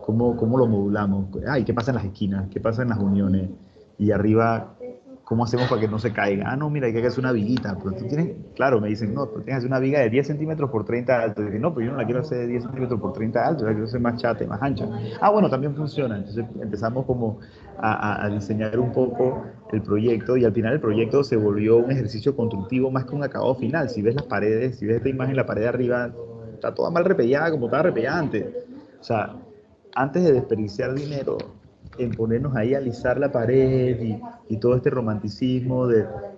cómo lo modulamos, ¿qué pasa en las esquinas? ¿Qué pasa en las uniones? Y arriba, ¿cómo hacemos para que no se caiga? No, mira, hay que hacer una viguita. Pero tú tienes, claro, me dicen, no, pero tienes que hacer una viga de 10 centímetros por 30 alto. Y dije, no, pero yo no la quiero hacer de 10 centímetros por 30 alto, yo la quiero hacer más chata y más ancha. Bueno, también funciona. Entonces empezamos como a diseñar un poco el proyecto, y al final el proyecto se volvió un ejercicio constructivo más que un acabado final. Si ves las paredes, si ves esta imagen, la pared de arriba está toda mal repellada como estaba repellada antes. O sea, antes de desperdiciar dinero en ponernos ahí a alisar la pared y todo este romanticismo o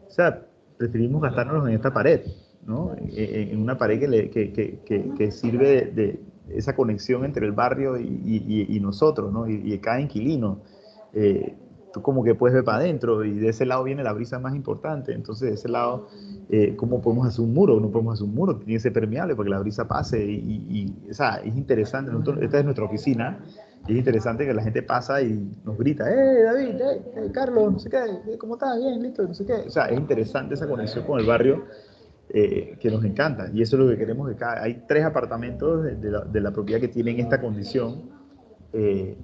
sea, preferimos gastárnoslos en esta pared, ¿no? En una pared que sirve de esa conexión entre el barrio y nosotros, ¿no? Y cada inquilino. tú como que puedes ver para adentro y de ese lado viene la brisa más importante. Entonces, de ese lado, ¿cómo podemos hacer un muro? No podemos hacer un muro, tiene que ser permeable para que la brisa pase. O sea, es interesante. Esta es nuestra oficina. Y es interesante que la gente pasa y nos grita, David, Carlos, no sé qué, ¿cómo estás? Bien, listo, no sé qué. O sea, es interesante esa conexión con el barrio que nos encanta. Y eso es lo que queremos. Hay 3 apartamentos de la propiedad que tienen esta condición. eh,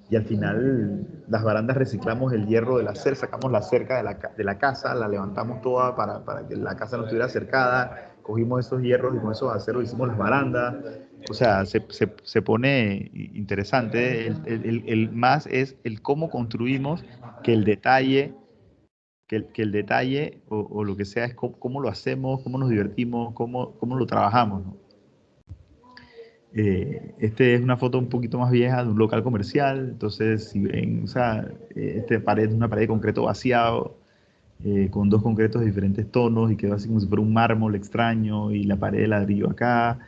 y al final las barandas reciclamos el hierro de la cerca, sacamos la cerca de la casa, la levantamos toda para que la casa no estuviera cercada, cogimos esos hierros y con esos aceros hicimos las barandas. O sea, se pone interesante. El más es el cómo construimos que el detalle que el detalle o lo que sea es cómo lo hacemos, cómo nos divertimos, cómo lo trabajamos, ¿no? Este es una foto un poquito más vieja de un local comercial, entonces si ven, o sea, pared es una pared de concreto vaciado, con 2 concretos de diferentes tonos y quedó así como si fuera un mármol extraño y la pared de ladrillo acá.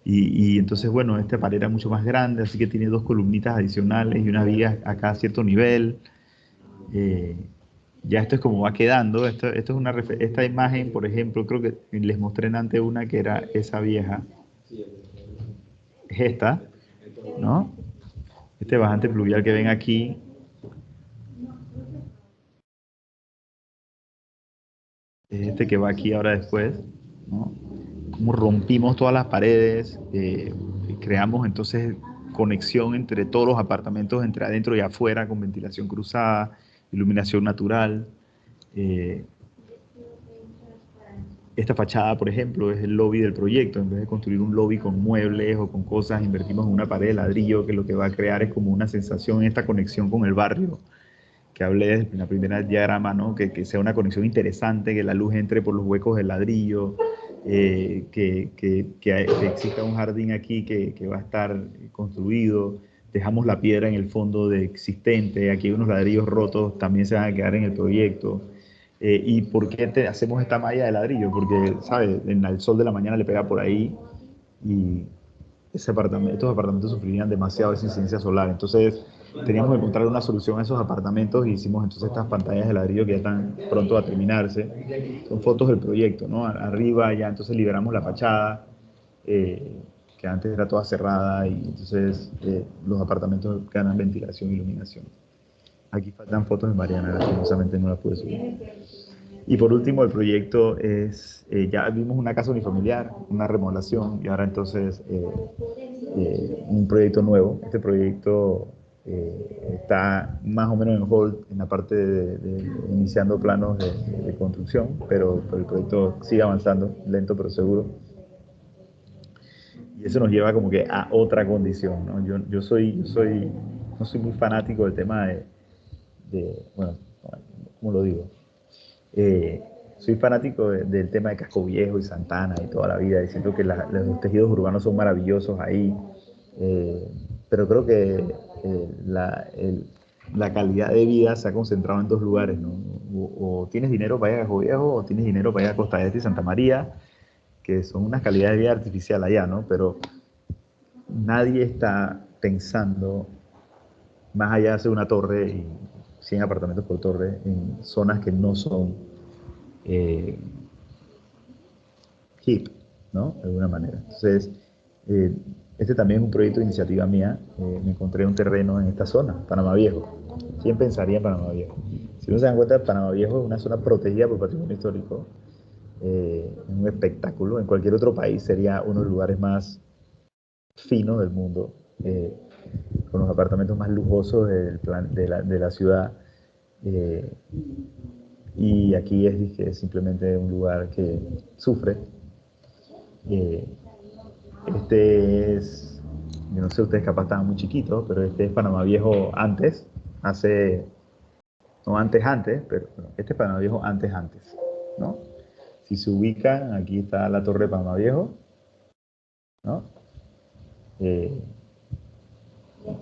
Y entonces, bueno, esta pared era mucho más grande, así que tiene 2 columnitas adicionales y una viga acá a cierto nivel. Eh, ya esto es como va quedando. Esto es esta imagen, por ejemplo, creo que les mostré antes una que era esa vieja. Es esta, ¿no? Este bajante pluvial que ven aquí es este que va aquí ahora después, ¿no? Como rompimos todas las paredes, creamos entonces conexión entre todos los apartamentos, entre adentro y afuera, con ventilación cruzada, iluminación natural. Eh, Esta fachada, por ejemplo, es el lobby del proyecto. En vez de construir un lobby con muebles o con cosas, invertimos en una pared de ladrillo que lo que va a crear es como una sensación, esta conexión con el barrio que hablé en la primera diagrama, ¿no? Que sea una conexión interesante, que la luz entre por los huecos del ladrillo, que exista un jardín aquí que va a estar construido. Dejamos la piedra en el fondo de existente, aquí hay unos ladrillos rotos, también se van a quedar en el proyecto. ¿Y por qué hacemos esta malla de ladrillo? Porque, ¿sabes? El sol de la mañana le pega por ahí y estos apartamentos sufrirían demasiado esa incidencia solar. Entonces, teníamos que encontrar una solución a esos apartamentos y hicimos entonces estas pantallas de ladrillo que ya están pronto a terminarse. Son fotos del proyecto, ¿no? Arriba ya entonces liberamos la fachada, que antes era toda cerrada, y entonces los apartamentos ganan ventilación e iluminación. Aquí faltan fotos de Mariana, lastimosamente no las pude subir. Y por último, el proyecto es, ya vimos una casa unifamiliar, una remodelación, y ahora entonces un proyecto nuevo. Este proyecto está más o menos en hold en la parte de iniciando planos de construcción, pero el proyecto sigue avanzando, lento pero seguro. Y eso nos lleva como que a otra condición, ¿no? Yo no soy muy fanático del tema bueno, ¿cómo lo digo? Eh, Soy fanático del tema de Casco Viejo y Santana y toda la vida, diciendo que los tejidos urbanos son maravillosos ahí, eh, pero creo que la calidad de vida se ha concentrado en 2 lugares, ¿no? O tienes dinero para ir a Casco Viejo o tienes dinero para ir a Costa Este y Santa María, que son unas calidades de vida artificial allá, ¿no? Pero nadie está pensando más allá de hacer una torre y 100 apartamentos por torre en zonas que no son eh, hip, ¿no? De alguna manera. Entonces, eh, este también es un proyecto de iniciativa mía. Me encontré un terreno en esta zona, Panamá Viejo. ¿Quién pensaría en Panamá Viejo? Si uno se da cuenta, Panamá Viejo es una zona protegida por patrimonio histórico. Es un espectáculo. En cualquier otro país sería uno de los lugares más finos del mundo, con los apartamentos más lujosos de la ciudad. Eh, y aquí es simplemente un lugar que sufre. Eh, Este es, yo no sé, ustedes capaz estaban muy chiquitos, pero este es Panamá Viejo antes, no antes, pero bueno, este es Panamá Viejo antes, ¿no? Si se ubican, aquí está la Torre de Panamá Viejo, ¿no? Eh,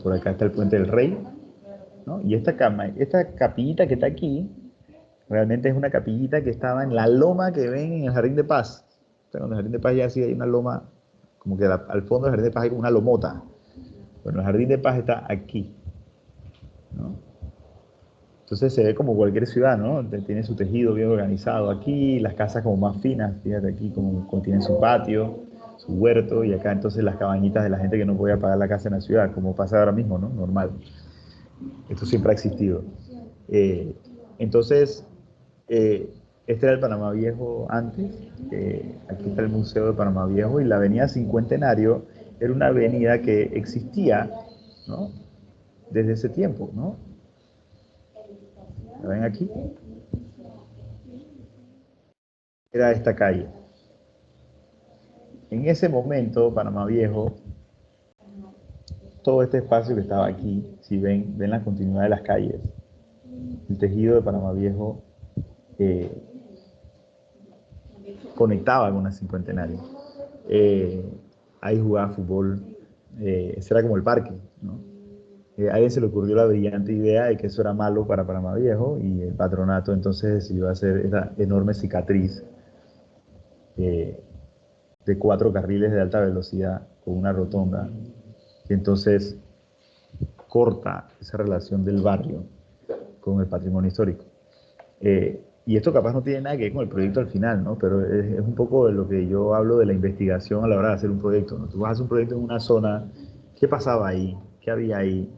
por acá está el Puente del Rey, ¿no? Y esta capillita que está aquí, realmente es una capillita que estaba en la loma que ven en el Jardín de Paz. O sea, cuando el Jardín de Paz ya sí hay una loma, como que al fondo del Jardín de Paz hay como una lomota. Bueno, el Jardín de Paz está aquí, ¿no? Entonces se ve como cualquier ciudad, ¿no? Tiene su tejido bien organizado aquí, las casas como más finas, fíjate aquí como tienen su patio, su huerto, y acá entonces las cabañitas de la gente que no podía pagar la casa en la ciudad, como pasa ahora mismo, ¿no? Normal. Esto siempre ha existido. Eh, entonces, eh, este era el Panamá Viejo antes. Aquí está el Museo de Panamá Viejo y la Avenida Cincuentenario era una avenida que existía, ¿no? Desde ese tiempo, ¿no? ¿La ven aquí? Era esta calle. En ese momento, Panamá Viejo, todo este espacio que estaba aquí, si ven la continuidad de las calles, el tejido de Panamá Viejo eh, conectaba con la Cincuentenario. Eh, Ahí jugaba fútbol, ese era como el parque, ¿no? A alguien se le ocurrió la brillante idea de que eso era malo para Panamá Viejo y el patronato entonces decidió hacer esa enorme cicatriz eh, de 4 carriles de alta velocidad con una rotonda que entonces corta esa relación del barrio con el patrimonio histórico. Y esto capaz no tiene nada que ver con el proyecto al final, ¿no? Pero es un poco de lo que yo hablo de la investigación a la hora de hacer un proyecto, ¿no? Tú vas a hacer un proyecto en una zona, ¿qué pasaba ahí? ¿Qué había ahí?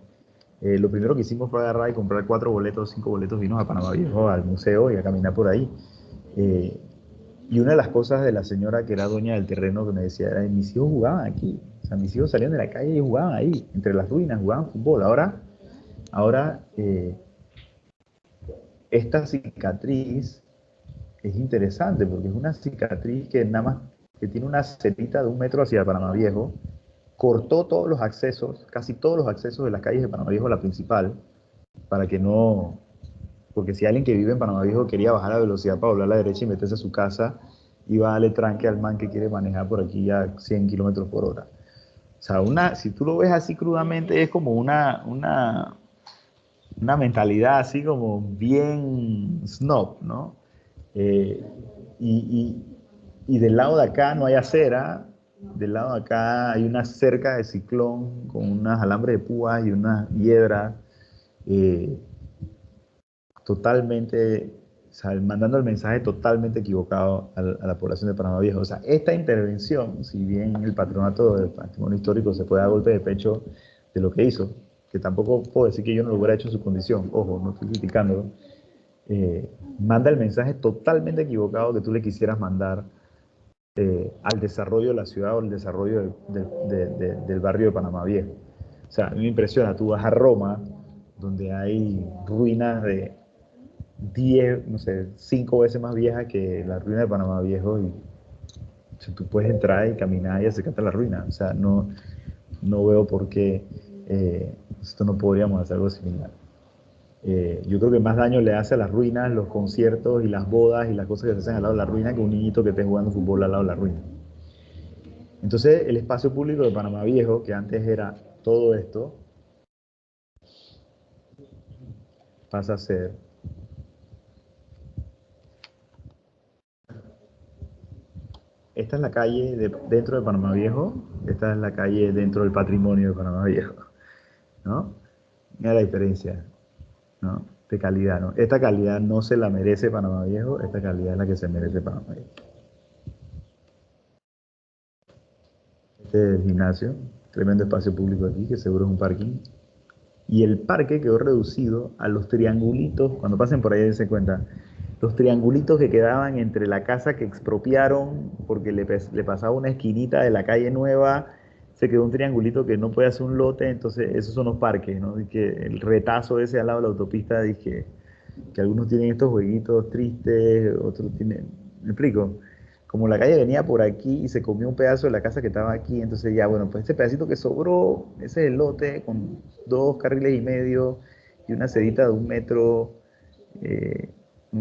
Lo primero que hicimos fue agarrar y comprar 4 boletos, 5 boletos, vimos a Panamá Viejo, al museo y a caminar por ahí. Eh, y una de las cosas de la señora que era dueña del terreno que me decía era, mis hijos jugaban aquí, o sea, mis hijos salían de la calle y jugaban ahí, entre las ruinas, jugaban fútbol. Ahora esta cicatriz es interesante porque es una cicatriz que nada más que tiene una cerita de 1 metro hacia Panamá Viejo, cortó todos los accesos, casi todos los accesos de las calles de Panamá Viejo, la principal, para que no, porque si alguien que vive en Panamá Viejo quería bajar la velocidad para volver a la derecha y meterse a su casa, iba a darle tranque al man que quiere manejar por aquí a 100 kilómetros por hora. O sea, si tú lo ves así crudamente, es como una mentalidad así como bien snob, ¿no? Eh, y, y del lado de acá no hay acera, del lado de acá hay una cerca de ciclón con unas alambres de púas y unas hiedras eh, totalmente, o sea, mandando el mensaje totalmente equivocado a la población de Panamá Viejo. O sea, esta intervención, si bien el patronato del patrimonio histórico se puede dar golpe de pecho de lo que hizo, que tampoco puedo decir que yo no lo hubiera hecho en su condición, ojo, no estoy criticándolo, manda el mensaje totalmente equivocado que tú le quisieras mandar al desarrollo de la ciudad o al desarrollo del barrio de Panamá Viejo. O sea, a mí me impresiona, tú vas a Roma, donde hay ruinas de 10, no sé, 5 veces más viejas que la ruina de Panamá Viejo, y o sea, tú puedes entrar y caminar y acercarte a la ruina. O sea, no veo por qué esto no podríamos hacer algo similar. Yo creo que más daño le hace a las ruinas, los conciertos y las bodas y las cosas que se hacen al lado de la ruina que un niñito que esté jugando fútbol al lado de la ruina. Entonces, el espacio público de Panamá Viejo, que antes era todo esto, pasa a ser esta es la calle dentro de Panamá Viejo, esta es la calle dentro del patrimonio de Panamá Viejo, ¿no? Mira la diferencia, ¿no? De calidad, ¿no? Esta calidad no se la merece Panamá Viejo, esta calidad es la que se merece Panamá Viejo. Este es el gimnasio, tremendo espacio público aquí, que seguro es un parking. Y el parque quedó reducido a los triangulitos, cuando pasen por ahí dense cuenta, los triangulitos que quedaban entre la casa que expropiaron porque le pasaba una esquinita de la calle nueva, se quedó un triangulito que no puede hacer un lote, entonces esos son los parques, ¿no? Y que el retazo ese al lado de la autopista, dije, que algunos tienen estos jueguitos tristes, otros tienen, ¿me explico? Como la calle venía por aquí y se comió un pedazo de la casa que estaba aquí, entonces ya, bueno, pues ese pedacito que sobró, ese es el lote con 2 carriles y medio y una sedita de 1 metro. eh,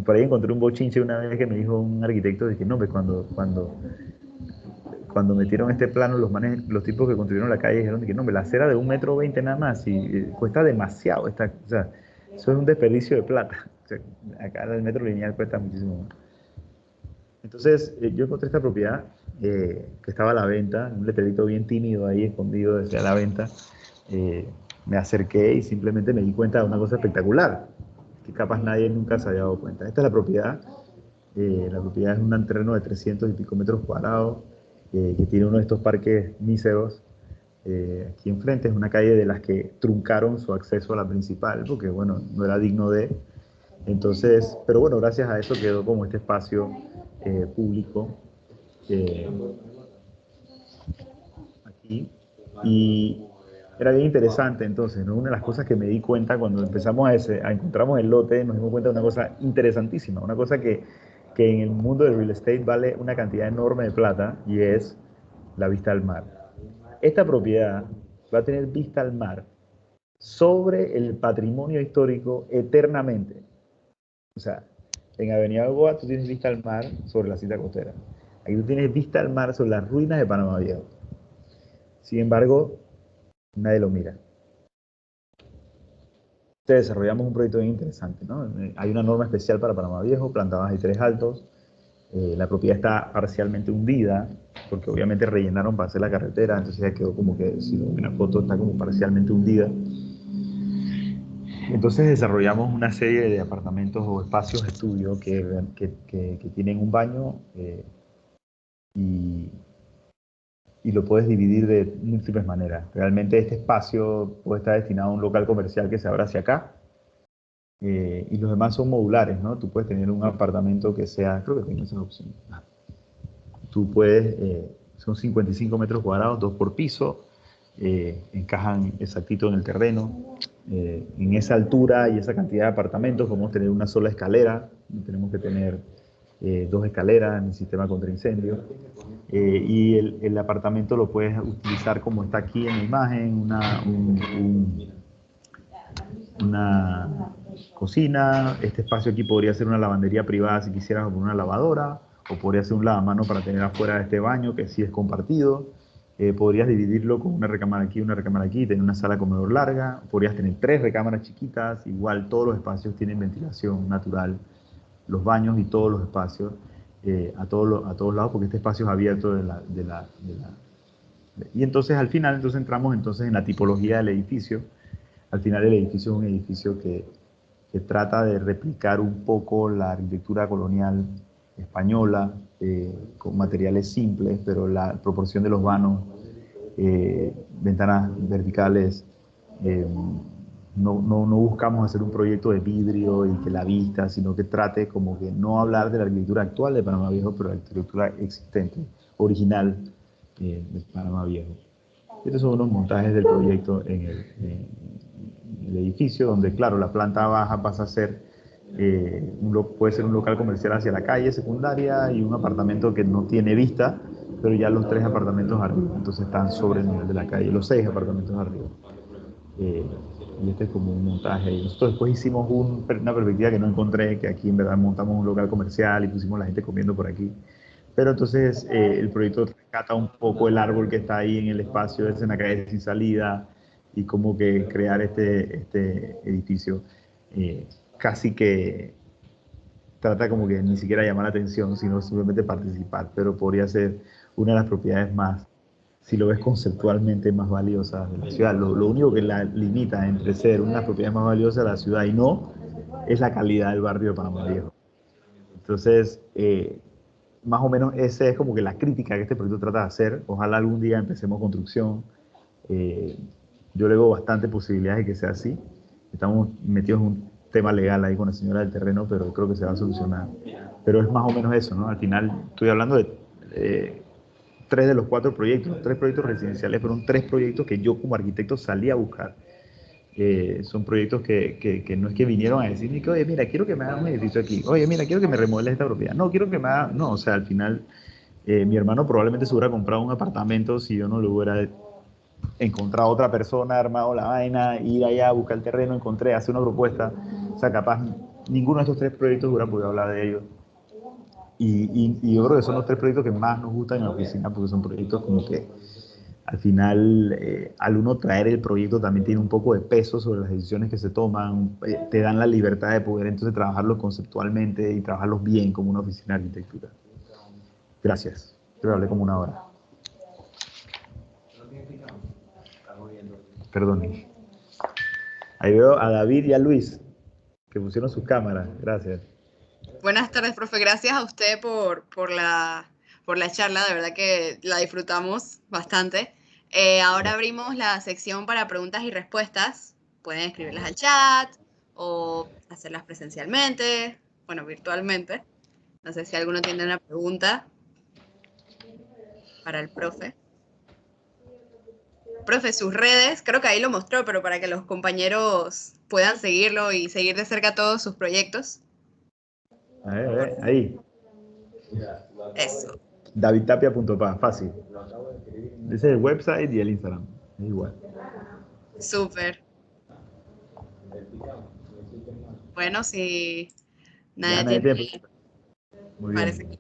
por ahí encontré un bochinche una vez que me dijo un arquitecto, de que no, pues cuando metieron este plano, los tipos que construyeron la calle dijeron de que no, la acera de 1,20 m nada más y cuesta demasiado. O sea, eso es un desperdicio de plata. O sea, acá el metro lineal cuesta muchísimo más. Entonces, yo encontré esta propiedad que estaba a la venta, un letrerito bien tímido ahí escondido decía a la venta. Me acerqué y simplemente me di cuenta de una cosa espectacular. que capaz nadie nunca se había dado cuenta. Esta es la propiedad es un terreno de 300 y pico metros cuadrados, que tiene uno de estos parques míseros. Aquí enfrente es una calle de las que truncaron su acceso a la principal, porque bueno, no era digno de. Entonces, pero bueno, gracias a eso quedó como este espacio público eh, aquí. Y era bien interesante entonces, ¿no? Una de las cosas que me di cuenta cuando empezamos a encontramos el lote, nos dimos cuenta de una cosa interesantísima, una cosa que en el mundo del real estate vale una cantidad enorme de plata, y es la vista al mar. Esta propiedad va a tener vista al mar sobre el patrimonio histórico eternamente. O sea, en Avenida Goa tú tienes vista al mar sobre la cinta costera. Aquí tú tienes vista al mar sobre las ruinas de Panamá Viejo. Sin embargo, nadie lo mira. Entonces desarrollamos un proyecto bien interesante, ¿no? Hay una norma especial para Panamá Viejo, planta baja y 3 altos. La propiedad está parcialmente hundida, porque obviamente rellenaron para hacer la carretera, entonces ya quedó como que, si lo ven en la foto, está como parcialmente hundida. Entonces desarrollamos una serie de apartamentos o espacios de estudio que tienen un baño y, y lo puedes dividir de múltiples maneras. Realmente este espacio puede estar destinado a un local comercial que se abra hacia acá, y los demás son modulares, ¿no? Tú puedes tener un apartamento que sea, creo que tengo esa opción. Tú puedes, son 55 metros cuadrados, 2 por piso, encajan exactito en el terreno. En esa altura y esa cantidad de apartamentos podemos tener una sola escalera, no tenemos que tener 2 escaleras en el sistema contra incendio. Y el apartamento lo puedes utilizar como está aquí en la imagen, una cocina. Este espacio aquí podría ser una lavandería privada si quisieras, o una lavadora, o podría ser un lavamanos para tener afuera de este baño que sí es compartido. Podrías dividirlo con una recámara aquí, una recámara aquí, tener una sala comedor larga. Podrías tener 3 recámaras chiquitas. Igual todos los espacios tienen ventilación natural, los baños y todos los espacios, a todos lados, porque este espacio es abierto y entonces al final entramos entonces en la tipología del edificio. Al final el edificio es un edificio que trata de replicar un poco la arquitectura colonial española, con materiales simples, pero la proporción de los vanos, ventanas verticales, no buscamos hacer un proyecto de vidrio y que la vista, sino que trate como que no hablar de la arquitectura actual de Panamá Viejo, pero la arquitectura existente, original, de Panamá Viejo. Estos son unos montajes del proyecto en el edificio, donde claro, la planta baja pasa a ser, puede ser un local comercial hacia la calle secundaria y un apartamento que no tiene vista, pero ya los 3 apartamentos arriba, entonces están sobre el nivel de la calle, los 6 apartamentos arriba. Eh, y este es como un montaje. Y nosotros después hicimos una perspectiva que no encontré, que aquí en verdad montamos un local comercial y pusimos a la gente comiendo por aquí. Pero entonces el proyecto rescata un poco el árbol que está ahí en el espacio, es en la calle sin salida, y como que crear este edificio casi que trata como que ni siquiera llamar la atención, sino simplemente participar, pero podría ser una de las propiedades más, si lo ves conceptualmente, más valiosas de la ciudad. Lo único que la limita entre ser una de las propiedades más valiosas de la ciudad y no, es la calidad del barrio de Panamá Viejo. Entonces, más o menos esa es como que la crítica que este proyecto trata de hacer. Ojalá algún día empecemos construcción. Eh, yo le veo bastante posibilidades de que sea así. Estamos metidos en un tema legal ahí con la señora del terreno, pero creo que se va a solucionar. Pero es más o menos eso, ¿no? Al final estoy hablando de 3 de los 4 proyectos. Los 3 proyectos residenciales fueron 3 proyectos que yo como arquitecto salí a buscar. Son proyectos que no es que vinieron a decirme que, oye, mira, quiero que me hagas un edificio aquí. Oye, mira, quiero que me remodeles esta propiedad. No, quiero que me hagas... No, o sea, al final mi hermano probablemente se hubiera comprado un apartamento si yo no le hubiera encontrado otra persona, armado la vaina, ir allá a buscar el terreno, encontré, hacer una propuesta. O sea, capaz ninguno de estos 3 proyectos hubiera podido hablar de ellos. Y yo creo que son los 3 proyectos que más nos gustan en la oficina, porque son proyectos como que al final, al uno traer el proyecto también tiene un poco de peso sobre las decisiones que se toman, te dan la libertad de poder entonces trabajarlos conceptualmente y trabajarlos bien como una oficina de arquitectura. Gracias. Creo que hablé como una hora. Perdón. Ahí veo a David y a Luis. que pusieron sus cámaras. Gracias. Buenas tardes, profe. Gracias a usted por la charla. De verdad que la disfrutamos bastante. Ahora abrimos la sección para preguntas y respuestas. Pueden escribirlas al chat o hacerlas presencialmente, bueno, virtualmente. No sé si alguno tiene una pregunta para el profe. Profe, sus redes, creo que ahí lo mostró, pero para que los compañeros puedan seguirlo y seguir de cerca todos sus proyectos. A ver, ahí. Eso. davidtapia.pa, fácil. Ese es el website y el Instagram. Es igual. Súper. Bueno, si Ya nadie nadie tiene, tiene preguntas. Muy parece bien.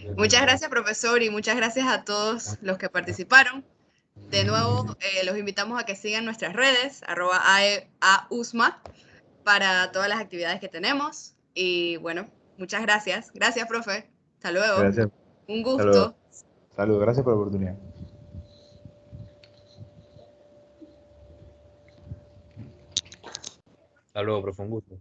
que... Muchas gracias, profesor, y muchas gracias a todos los que participaron. De nuevo, los invitamos a que sigan nuestras redes, @AUSMA, para todas las actividades que tenemos. Y bueno, muchas gracias. Gracias, profe. Hasta luego. Gracias. Un Saludos. gusto. Saludos. Gracias por la oportunidad. Hasta luego, profe, un gusto.